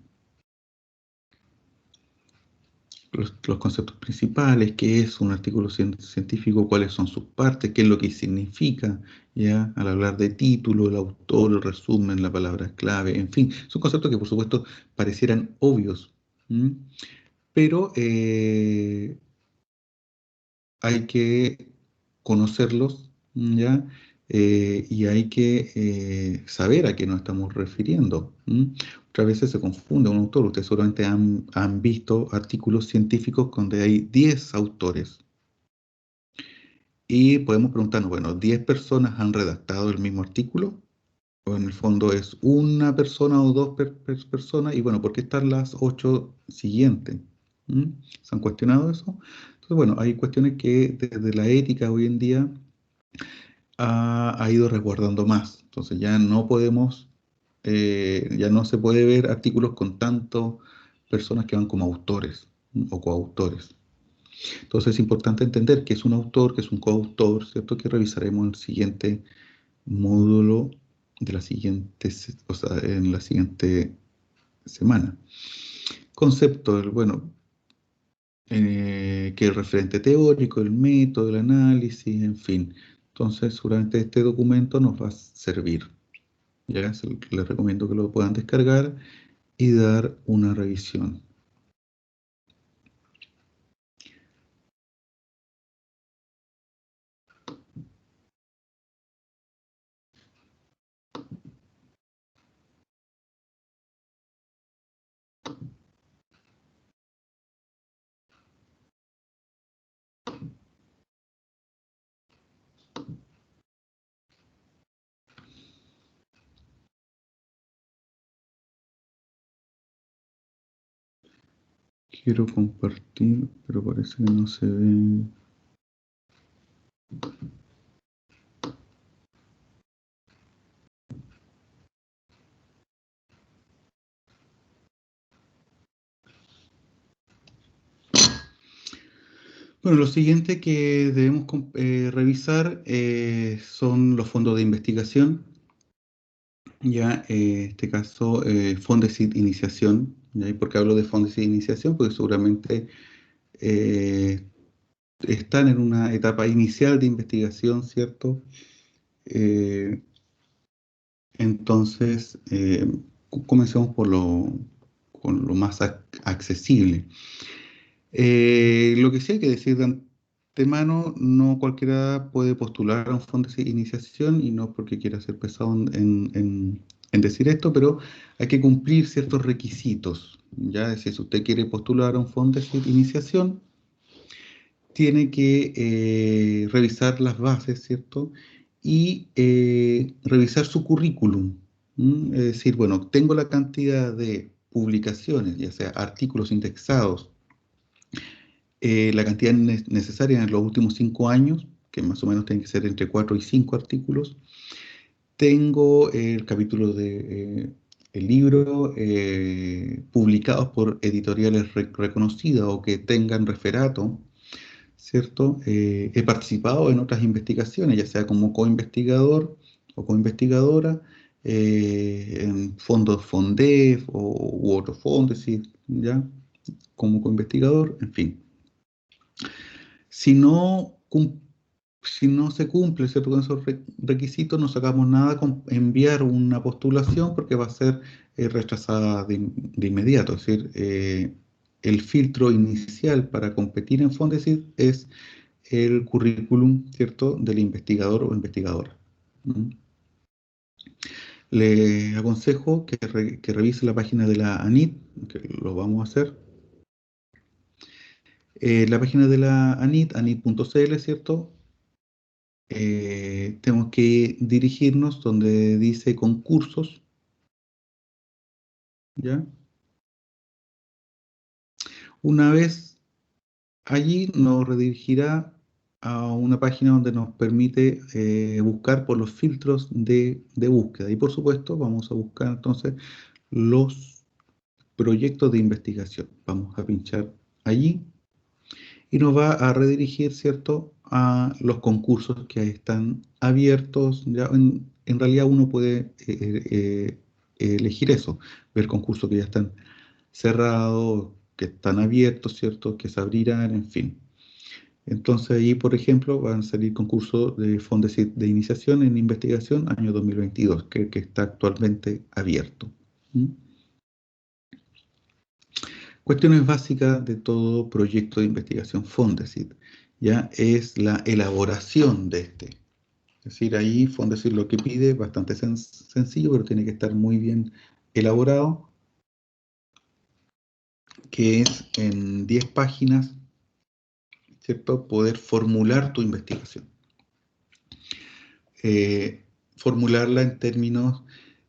Los conceptos principales, qué es un artículo científico, cuáles son sus partes, qué es lo que significa, ya al hablar de título, el autor, el resumen, la palabra clave, en fin, son conceptos que por supuesto parecieran obvios, ¿m? Pero hay que conocerlos, ya. Y hay que saber a qué nos estamos refiriendo. Muchas veces se confunde un autor. Ustedes seguramente han visto artículos científicos donde hay 10 autores. Y podemos preguntarnos, bueno, ¿10 personas han redactado el mismo artículo? O en el fondo es una persona o dos personas. Y bueno, ¿por qué están las 8 siguientes? ¿Se han cuestionado eso? Entonces, bueno, hay cuestiones que desde la ética hoy en día ha ido resguardando más. Entonces ya no podemos, ya no se puede ver artículos con tantas personas que van como autores, o coautores. Entonces es importante entender que es un autor, que es un coautor, ¿cierto? Que revisaremos en el siguiente módulo de la siguiente, o sea, en la siguiente semana. Concepto, bueno, que el referente teórico, el método, el análisis, en fin. Entonces, seguramente este documento nos va a servir. Ya les recomiendo que lo puedan descargar y dar una revisión. Quiero compartir, pero parece que no se ve. Bueno, lo siguiente que debemos revisar son los fondos de investigación. Ya, en este caso, Fondesit Iniciación. ¿Ya? ¿Y por qué hablo de Fondesit Iniciación? Porque seguramente eh, están en una etapa inicial de investigación, ¿cierto? Eh, entonces, comencemos con lo más accesible. Lo que sí hay que decir de antemano, no cualquiera puede postular a un fondo de iniciación y no porque quiera ser pesado en decir esto, pero hay que cumplir ciertos requisitos. Ya es decir, si usted quiere postular a un fondo de iniciación, tiene que revisar las bases, ¿cierto? Y revisar su currículum. Es decir, bueno, tengo la cantidad de publicaciones, ya sea artículos indexados, la cantidad necesaria en los últimos 5 años, que más o menos tiene que ser entre 4 y 5 artículos. Tengo el capítulo de el libro publicados por editoriales reconocidas o que tengan referato, ¿cierto? He participado en otras investigaciones, ya sea como coinvestigador o coinvestigadora, en fondos FONDEF u otros fondos, sí, ¿ya? Como co-investigador, en fin. Si no, si no se cumple, ¿cierto? Con esos requisitos, no sacamos nada con enviar una postulación porque va a ser rechazada de inmediato. Es decir, el filtro inicial para competir en Fondesit es el currículum, ¿cierto?, del investigador o investigadora. ¿Mm? Le aconsejo que revise la página de la ANIT, que lo vamos a hacer. La página de la ANIT, anit.cl, ¿cierto? Tenemos que dirigirnos donde dice concursos, ¿ya? Una vez allí nos redirigirá a una página donde nos permite buscar por los filtros de búsqueda. Y por supuesto vamos a buscar entonces los proyectos de investigación. Vamos a pinchar allí y nos va a redirigir, ¿cierto?, a los concursos que están abiertos. Ya en realidad uno puede elegir eso, ver concursos que ya están cerrados, que están abiertos, ¿cierto?, que se abrirán, en fin. Entonces ahí, por ejemplo, van a salir concursos de Fondesit de iniciación en investigación año 2022, que está actualmente abierto. ¿Mm? Cuestiones básicas de todo proyecto de investigación Fondesit, ya es la elaboración de este. Es decir, ahí Fondesit lo que pide es bastante sencillo, pero tiene que estar muy bien elaborado, que es en 10 páginas, ¿cierto?, poder formular tu investigación. Formularla en términos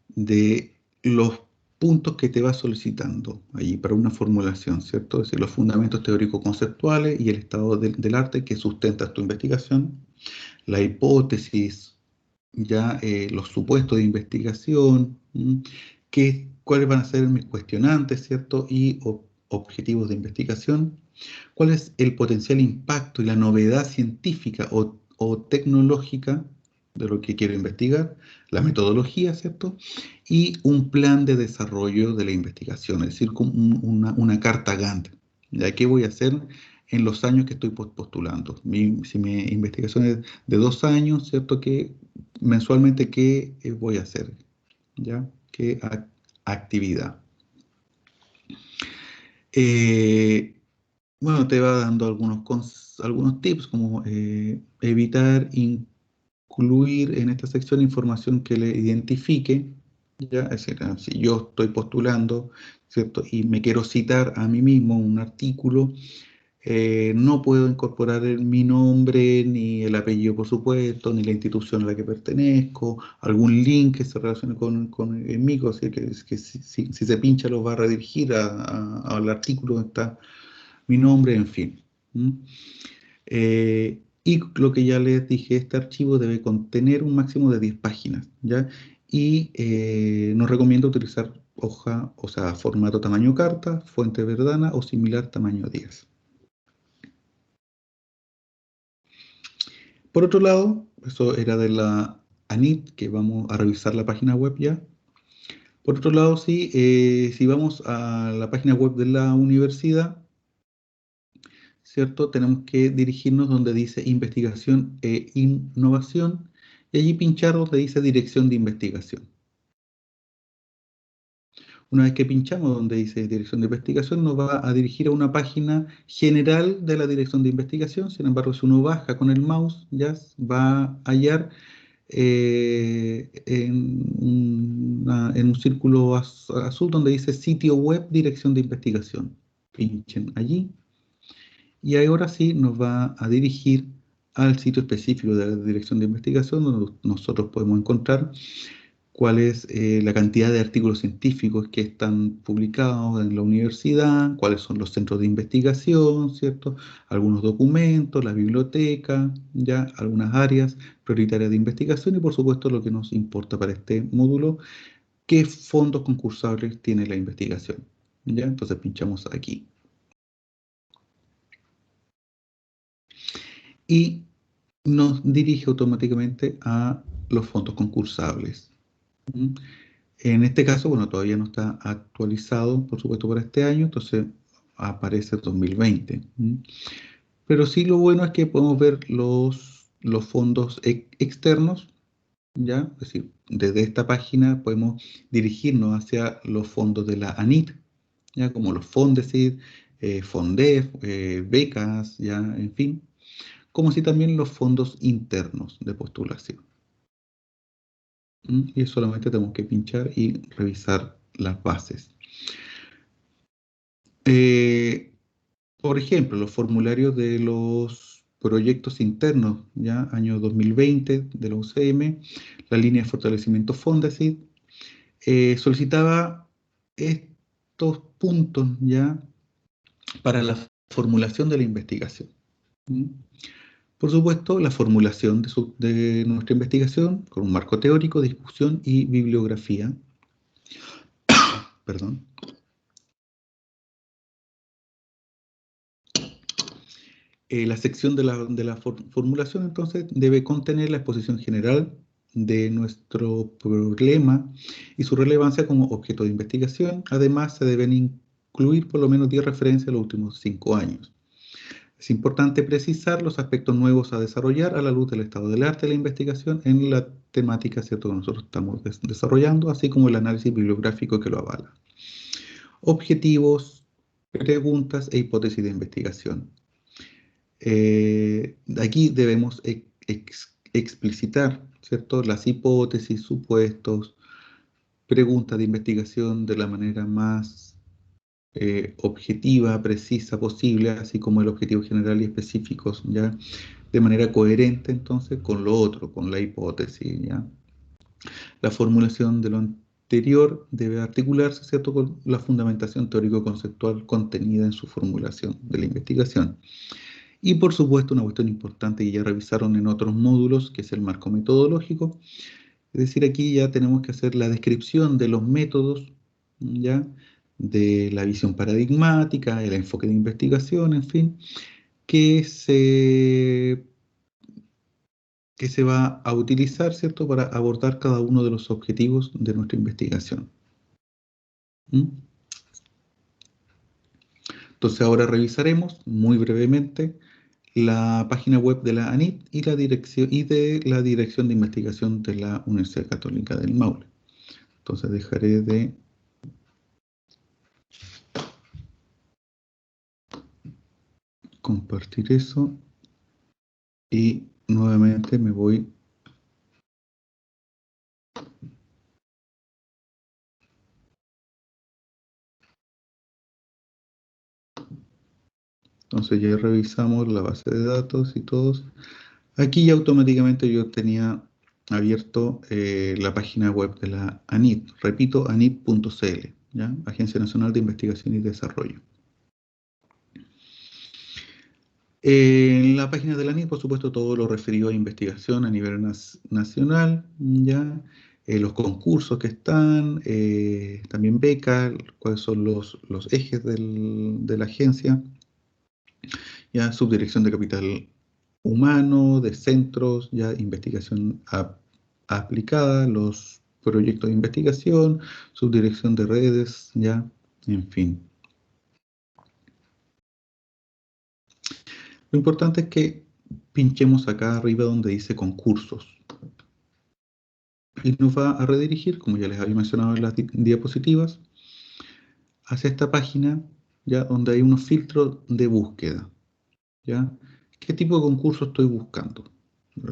de los puntos que te va solicitando allí para una formulación, ¿cierto? Es decir, los fundamentos teórico-conceptuales y el estado del arte que sustentas tu investigación, la hipótesis, ya los supuestos de investigación, cuáles van a ser mis cuestionantes, ¿cierto? Y objetivos de investigación, cuál es el potencial impacto y la novedad científica o tecnológica de lo que quiero investigar, la metodología, ¿cierto? Y un plan de desarrollo de la investigación, es decir, como una carta Gantt. ¿Ya? ¿Qué voy a hacer en los años que estoy postulando? Si mi investigación es de 2 años, ¿cierto? Que mensualmente, ¿qué voy a hacer? ¿Ya? ¿Qué actividad? Eh, bueno, te va dando algunos tips como evitar incluir en esta sección información que le identifique, ¿ya? Es decir, si yo estoy postulando, ¿cierto? Y me quiero citar a mí mismo un artículo, no puedo incorporar mi nombre, ni el apellido, por supuesto, ni la institución a la que pertenezco, algún link que se relacione con el mico, así que si se pincha lo va a redirigir al artículo donde está mi nombre, en fin. ¿Mm? Y lo que ya les dije, este archivo debe contener un máximo de 10 páginas, ¿ya? Y nos recomiendo utilizar hoja, o sea, formato tamaño carta, fuente Verdana o similar tamaño 10. Por otro lado, eso era de la ANIT, que vamos a revisar la página web ya. Por otro lado, sí, si vamos a la página web de la universidad, ¿cierto? Tenemos que dirigirnos donde dice investigación e innovación y allí pinchar donde dice dirección de investigación. Una vez que pinchamos donde dice dirección de investigación, nos va a dirigir a una página general de la dirección de investigación. Sin embargo, si uno baja con el mouse, ya va a hallar en un círculo azul donde dice sitio web dirección de investigación. Pinchen allí y ahora sí nos va a dirigir al sitio específico de la dirección de investigación donde nosotros podemos encontrar cuál es la cantidad de artículos científicos que están publicados en la universidad, cuáles son los centros de investigación, ¿cierto? Algunos documentos, la biblioteca, ya algunas áreas prioritarias de investigación y por supuesto lo que nos importa para este módulo, qué fondos concursables tiene la investigación. ¿Ya? Entonces pinchamos aquí. Y nos dirige automáticamente a los fondos concursables. ¿Mm? En este caso, bueno, todavía no está actualizado, por supuesto, para este año, entonces aparece 2020. ¿Mm? Pero sí lo bueno es que podemos ver los fondos externos, ¿ya? Es decir, desde esta página podemos dirigirnos hacia los fondos de la ANIT, ¿ya? Como los Fondesit, Fondef, becas, ¿ya? En fin, como si también los fondos internos de postulación. Y solamente tenemos que pinchar y revisar las bases. Eh, por ejemplo, los formularios de los proyectos internos, ya año 2020 de la UCM, la línea de fortalecimiento Fondesit, solicitaba estos puntos ya para la formulación de la investigación. ¿Mm? Por supuesto, la formulación de nuestra investigación con un marco teórico, discusión y bibliografía. Perdón. La sección de la formulación, entonces, debe contener la exposición general de nuestro problema y su relevancia como objeto de investigación. Además, se deben incluir por lo menos 10 referencias a los últimos 5 años. Es importante precisar los aspectos nuevos a desarrollar a la luz del estado del arte de la investigación en la temática, ¿cierto?, que nosotros estamos desarrollando, así como el análisis bibliográfico que lo avala. Objetivos, preguntas e hipótesis de investigación. Aquí debemos explicitar, ¿cierto?, las hipótesis, supuestos, preguntas de investigación de la manera más objetiva, precisa posible, así como el objetivo general y específicos, ¿ya? De manera coherente, entonces, con lo otro, con la hipótesis, ¿ya? La formulación de lo anterior debe articularse, ¿cierto?, con la fundamentación teórico-conceptual contenida en su formulación de la investigación. Y por supuesto, una cuestión importante que ya revisaron en otros módulos, que es el marco metodológico. Es decir, aquí ya tenemos que hacer la descripción de los métodos, ¿ya? De la visión paradigmática, el enfoque de investigación, en fin, que se, que se va a utilizar, ¿cierto?, para abordar cada uno de los objetivos de nuestra investigación. ¿Mm? Entonces ahora revisaremos muy brevemente la página web de la ANIT y de la Dirección de Investigación de la Universidad Católica del Maule. Entonces dejaré de compartir eso y nuevamente me voy. Entonces ya revisamos la base de datos y todos. Aquí ya automáticamente yo tenía abierto la página web de la ANIT. Repito, anit.cl, ¿ya? Agencia Nacional de Investigación y Desarrollo. En la página de la ANIT, por supuesto, todo lo referido a investigación a nivel nacional, ¿ya? Los concursos que están, también becas, cuáles son los ejes de la agencia, ya subdirección de capital humano, de centros, ya investigación aplicada, los proyectos de investigación, subdirección de redes, ya, en fin. Lo importante es que pinchemos acá arriba donde dice concursos y nos va a redirigir, como ya les había mencionado en las diapositivas, hacia esta página, ya, donde hay unos filtros de búsqueda, ¿ya? ¿Qué tipo de concurso estoy buscando?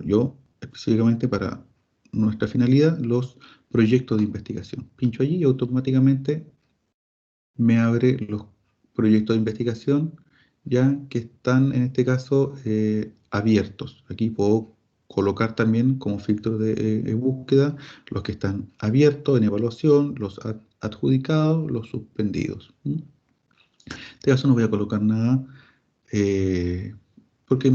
Yo, específicamente para nuestra finalidad, los proyectos de investigación. Pincho allí y automáticamente me abre los proyectos de investigación, ya que están en este caso abiertos. Aquí puedo colocar también como filtro de búsqueda los que están abiertos en evaluación, los adjudicados, los suspendidos. En este caso no voy a colocar nada eh, porque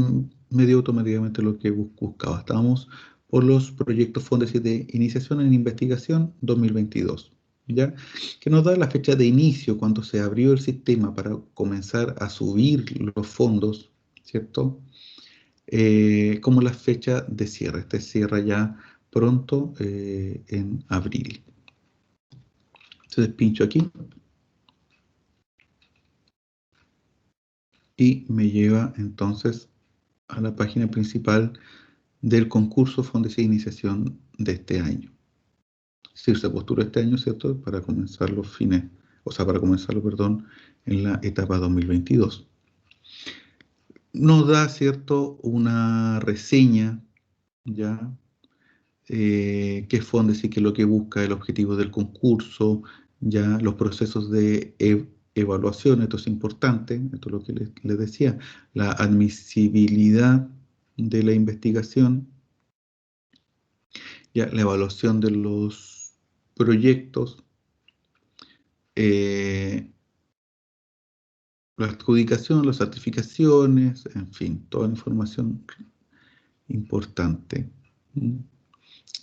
me dio automáticamente lo que buscaba. Estábamos por los proyectos Fondesit de Iniciación en Investigación 2022, ¿ya? Que nos da la fecha de inicio, cuando se abrió el sistema para comenzar a subir los fondos, ¿cierto? Como la fecha de cierre. Este cierra ya pronto en abril. Entonces pincho aquí y me lleva entonces a la página principal del concurso Fondos de Iniciación de este año. Si se postula este año, ¿cierto? Para comenzar los fines, o sea, para comenzarlo, perdón, en la etapa 2022. Nos da, ¿cierto?, una reseña, ¿ya? ¿Qué es Fondes y qué es lo que busca, el objetivo del concurso, ya los procesos de evaluación, esto es importante, esto es lo que les decía, la admisibilidad de la investigación, ya la evaluación de los proyectos, eh, la adjudicación, las certificaciones, en fin, toda la información importante.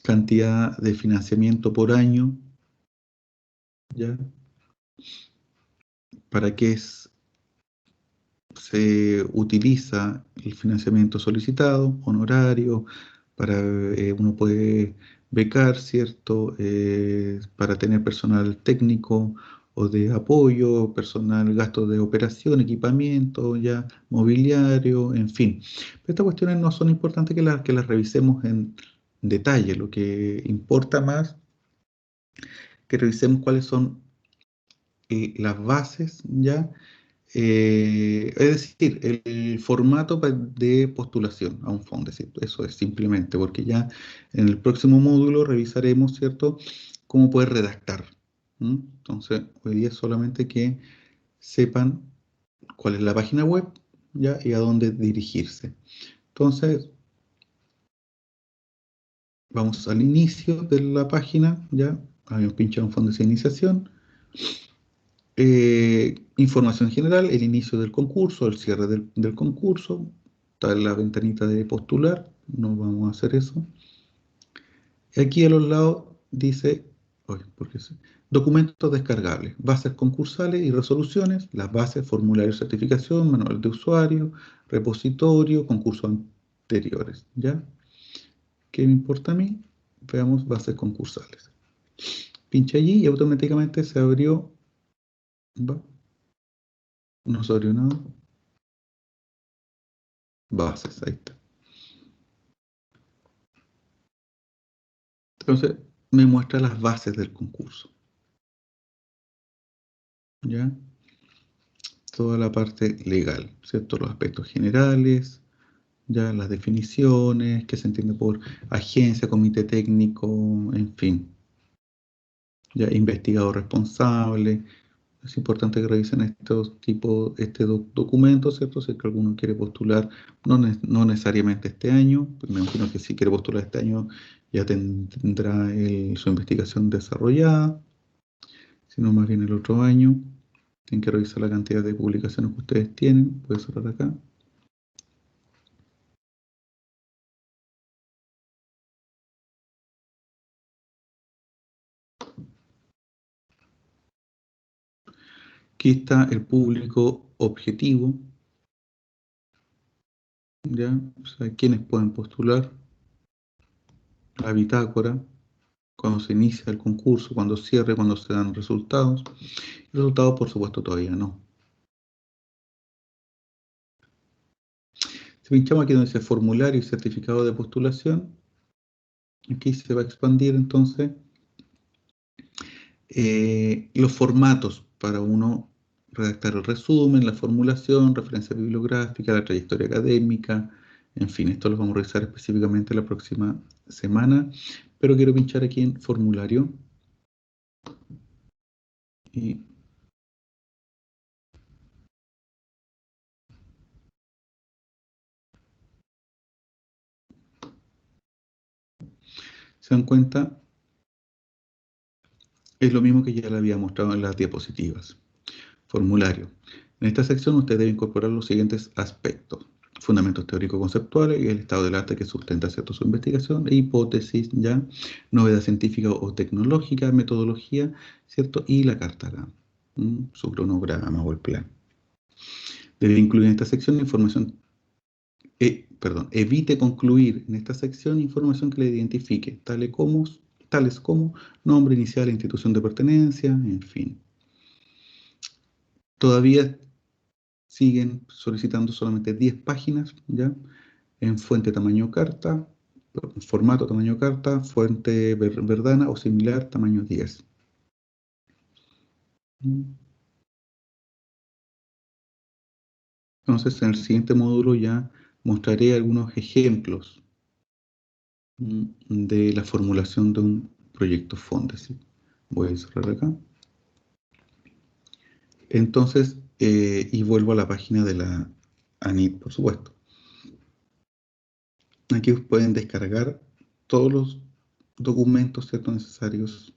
Cantidad de financiamiento por año, ¿ya? ¿Para qué se utiliza el financiamiento solicitado, honorario? Uno puede becar, ¿cierto? Para tener personal técnico o de apoyo, personal, gastos de operación, equipamiento, ya, mobiliario, en fin. Pero estas cuestiones no son importantes que las revisemos en detalle. Lo que importa más que revisemos cuáles son las bases, ya. Es decir, el formato de postulación a un fondo, eso es simplemente, porque ya en el próximo módulo revisaremos, ¿cierto?, cómo poder redactar. Entonces, hoy día solamente que sepan cuál es la página web, ¿ya?, y a dónde dirigirse. Entonces, vamos al inicio de la página, ¿ya? Habíamos pinchado en fondos de iniciación. Información general, el inicio del concurso, el cierre del concurso, está en la ventanita de postular, no vamos a hacer eso. Y aquí a los lados dice, documentos descargables, bases concursales y resoluciones, las bases, formulario de certificación, manual de usuario, repositorio, concursos anteriores, ¿ya? ¿Qué me importa a mí? Veamos bases concursales. Pincha allí y automáticamente se abrió, ¿va? No se abrió nada. Bases, ahí está. Entonces, me muestra las bases del concurso. ¿Ya? Toda la parte legal, ¿cierto? Los aspectos generales, ya las definiciones, qué se entiende por agencia, comité técnico, en fin. Ya, investigador responsable. Es importante que revisen este documento, ¿cierto? Si es que alguno quiere postular, no necesariamente este año, pues me imagino que si quiere postular este año ya tendrá su investigación desarrollada, sino más bien el otro año. Tienen que revisar la cantidad de publicaciones que ustedes tienen. Puede cerrar acá. Aquí está el público objetivo, ¿ya? O sea, quienes pueden postular, la bitácora, cuando se inicia el concurso, cuando cierre, cuando se dan resultados. Resultados, por supuesto, todavía no. Si pinchamos aquí donde dice formulario y certificado de postulación, aquí se va a expandir entonces los formatos para uno redactar el resumen, la formulación, referencia bibliográfica, la trayectoria académica, en fin, esto lo vamos a revisar específicamente la próxima semana, pero quiero pinchar aquí en formulario y se dan cuenta, es lo mismo que ya le había mostrado en las diapositivas. Formulario. En esta sección usted debe incorporar los siguientes aspectos: fundamentos teórico-conceptuales y el estado del arte que sustenta, ¿cierto?, su investigación, e hipótesis, ya, novedad científica o tecnológica, metodología, ¿cierto?, y la carta GAM, su cronograma o el plan. Debe incluir en esta sección información evite concluir en esta sección información que le identifique, tales como nombre inicial, institución de pertenencia, en fin. Todavía siguen solicitando solamente 10 páginas, ¿ya? En fuente tamaño carta, formato tamaño carta, fuente Verdana o similar, tamaño 10. Entonces, en el siguiente módulo ya mostraré algunos ejemplos de la formulación de un proyecto Fondesit. Voy a cerrar acá. Entonces, y vuelvo a la página de la ANIT, por supuesto. Aquí pueden descargar todos los documentos, ¿cierto?, necesarios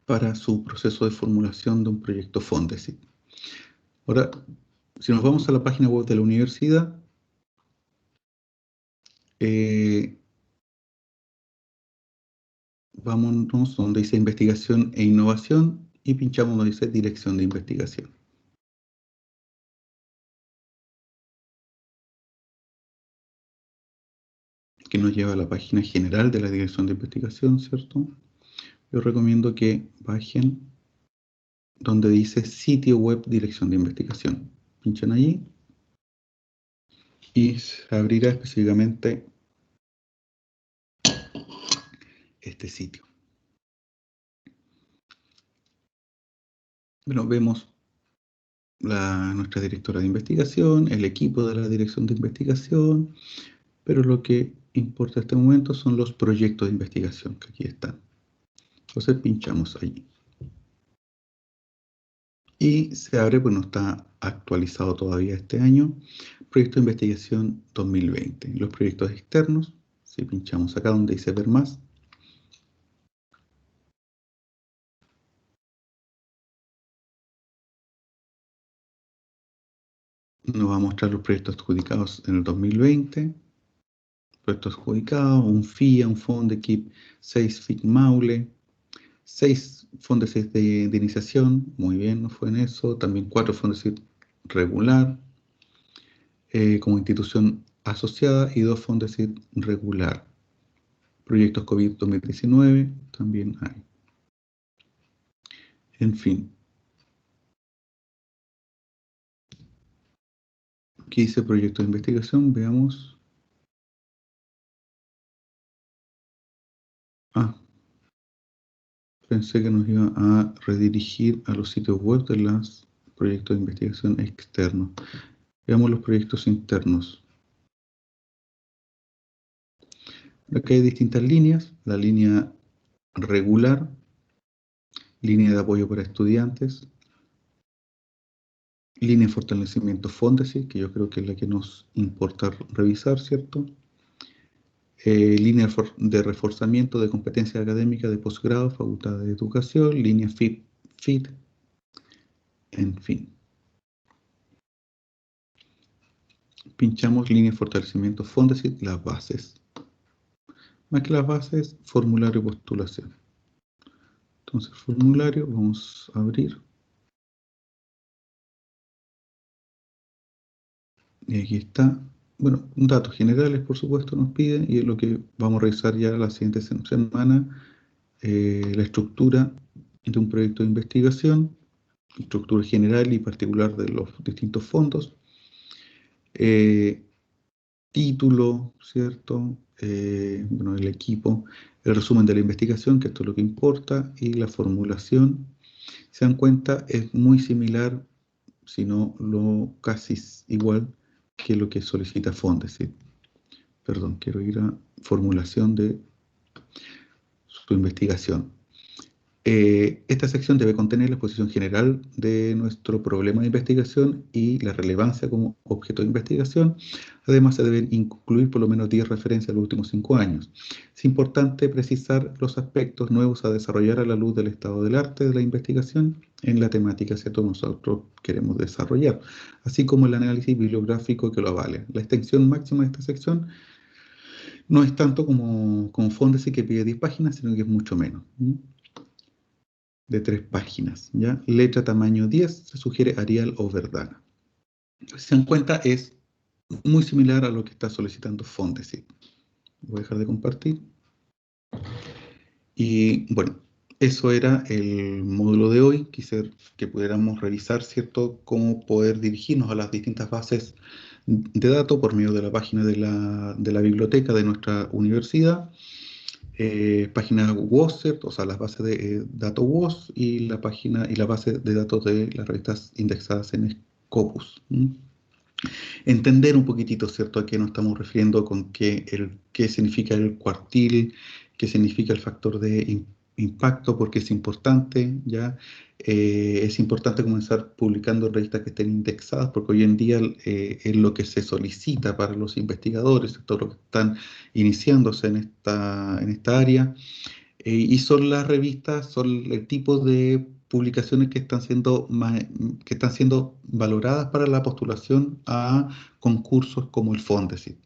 para su proceso de formulación de un proyecto Fondesit. Ahora, si nos vamos a la página web de la universidad, vámonos donde dice investigación e innovación y pinchamos donde dice dirección de investigación. Que nos lleva a la página general de la dirección de investigación, ¿cierto? Yo recomiendo que bajen donde dice sitio web dirección de investigación. Pinchan allí y se abrirá específicamente este sitio. Bueno, vemos nuestra directora de investigación, el equipo de la dirección de investigación, pero lo que importa en este momento son los proyectos de investigación que aquí están. Entonces pinchamos allí. Y se abre, pues no está actualizado todavía este año, proyecto de investigación 2020. Los proyectos externos, si pinchamos acá donde dice ver más, nos va a mostrar los proyectos adjudicados en el 2020. Proyectos adjudicados, un FIA, un Fondequip, 6 FIC Maule, 6 Fondesit de iniciación, muy bien, no fue en eso. También 4 Fondesit regular, como institución asociada, y 2 Fondesit regular. Proyectos COVID 2019 también hay. En fin. Aquí dice proyecto de investigación, veamos. Pensé que nos iba a redirigir a los sitios web de los proyectos de investigación externos. Veamos los proyectos internos. Aquí hay distintas líneas. La línea regular, línea de apoyo para estudiantes, línea de fortalecimiento Fondesit, que yo creo que es la que nos importa revisar, ¿cierto? Línea de reforzamiento de competencias académicas de posgrado, Facultad de Educación, línea FIT, en fin. Pinchamos línea de fortalecimiento Fondesit, las bases. Más que las bases, formulario y postulación. Entonces, formulario, vamos a abrir. Y aquí está. Bueno, datos generales, por supuesto, nos piden, y es lo que vamos a revisar ya la siguiente semana, la estructura de un proyecto de investigación, estructura general y particular de los distintos fondos, título, ¿cierto? Bueno, el equipo, el resumen de la investigación, que esto es lo que importa, y la formulación. Se dan cuenta, es muy similar, si no casi igual que lo que solicita Fondesit. Perdón, quiero ir a formulación de su investigación. Esta sección debe contener la exposición general de nuestro problema de investigación y la relevancia como objeto de investigación. Además, se deben incluir por lo menos 10 referencias a los últimos 5 años. Es importante precisar los aspectos nuevos a desarrollar a la luz del estado del arte de la investigación en la temática que nosotros queremos desarrollar, así como el análisis bibliográfico que lo avale. La extensión máxima de esta sección no es tanto como Fondesit, que pide 10 páginas, sino que es mucho menos. De 3 páginas, ¿ya? Letra tamaño 10, se sugiere Arial o Verdana. Si se dan cuenta, es muy similar a lo que está solicitando Fondesit. Voy a dejar de compartir. Y bueno, eso era el módulo de hoy. Quise que pudiéramos revisar, ¿cierto?, cómo poder dirigirnos a las distintas bases de datos por medio de la página de la biblioteca de nuestra universidad, página WOS, ¿cierto?, o sea, las bases de datos WOS y la página y la base de datos de las revistas indexadas en Scopus. Entender un poquitito, ¿cierto?, a qué nos estamos refiriendo con qué significa el cuartil, qué significa el factor de impacto, porque es importante, ¿ya? Es importante comenzar publicando revistas que estén indexadas, porque hoy en día es lo que se solicita para los investigadores, todos los que están iniciándose en esta área. Y son las revistas, son el tipo de publicaciones que están siendo valoradas para la postulación a concursos como el Fondesit.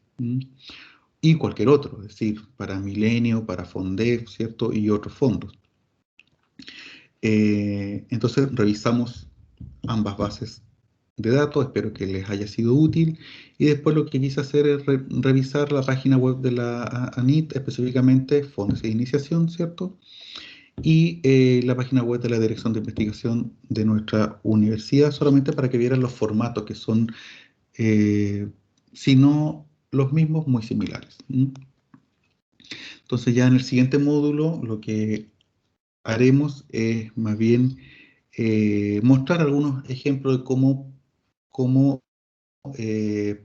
Y cualquier otro, es decir, para Milenio, para Fondef, ¿cierto? Y otros fondos. Entonces revisamos ambas bases de datos, espero que les haya sido útil. Y después lo que quise hacer es revisar la página web de la ANIT, específicamente Fondos de Iniciación, ¿cierto? Y la página web de la Dirección de Investigación de nuestra universidad, solamente para que vieran los formatos que son, eh, si no los mismos, muy similares. Entonces ya en el siguiente módulo lo que haremos es más bien mostrar algunos ejemplos de cómo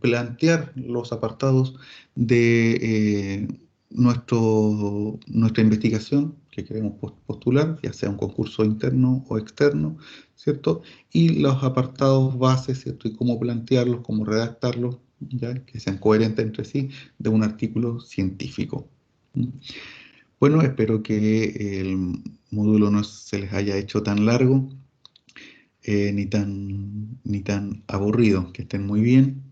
plantear los apartados de nuestra investigación que queremos postular, ya sea un concurso interno o externo, ¿cierto? Y los apartados bases, ¿cierto? Y cómo plantearlos, cómo redactarlos, ya que sean coherentes entre sí, de un artículo científico. Bueno, espero que el módulo no se les haya hecho tan largo, ni tan aburrido, que estén muy bien.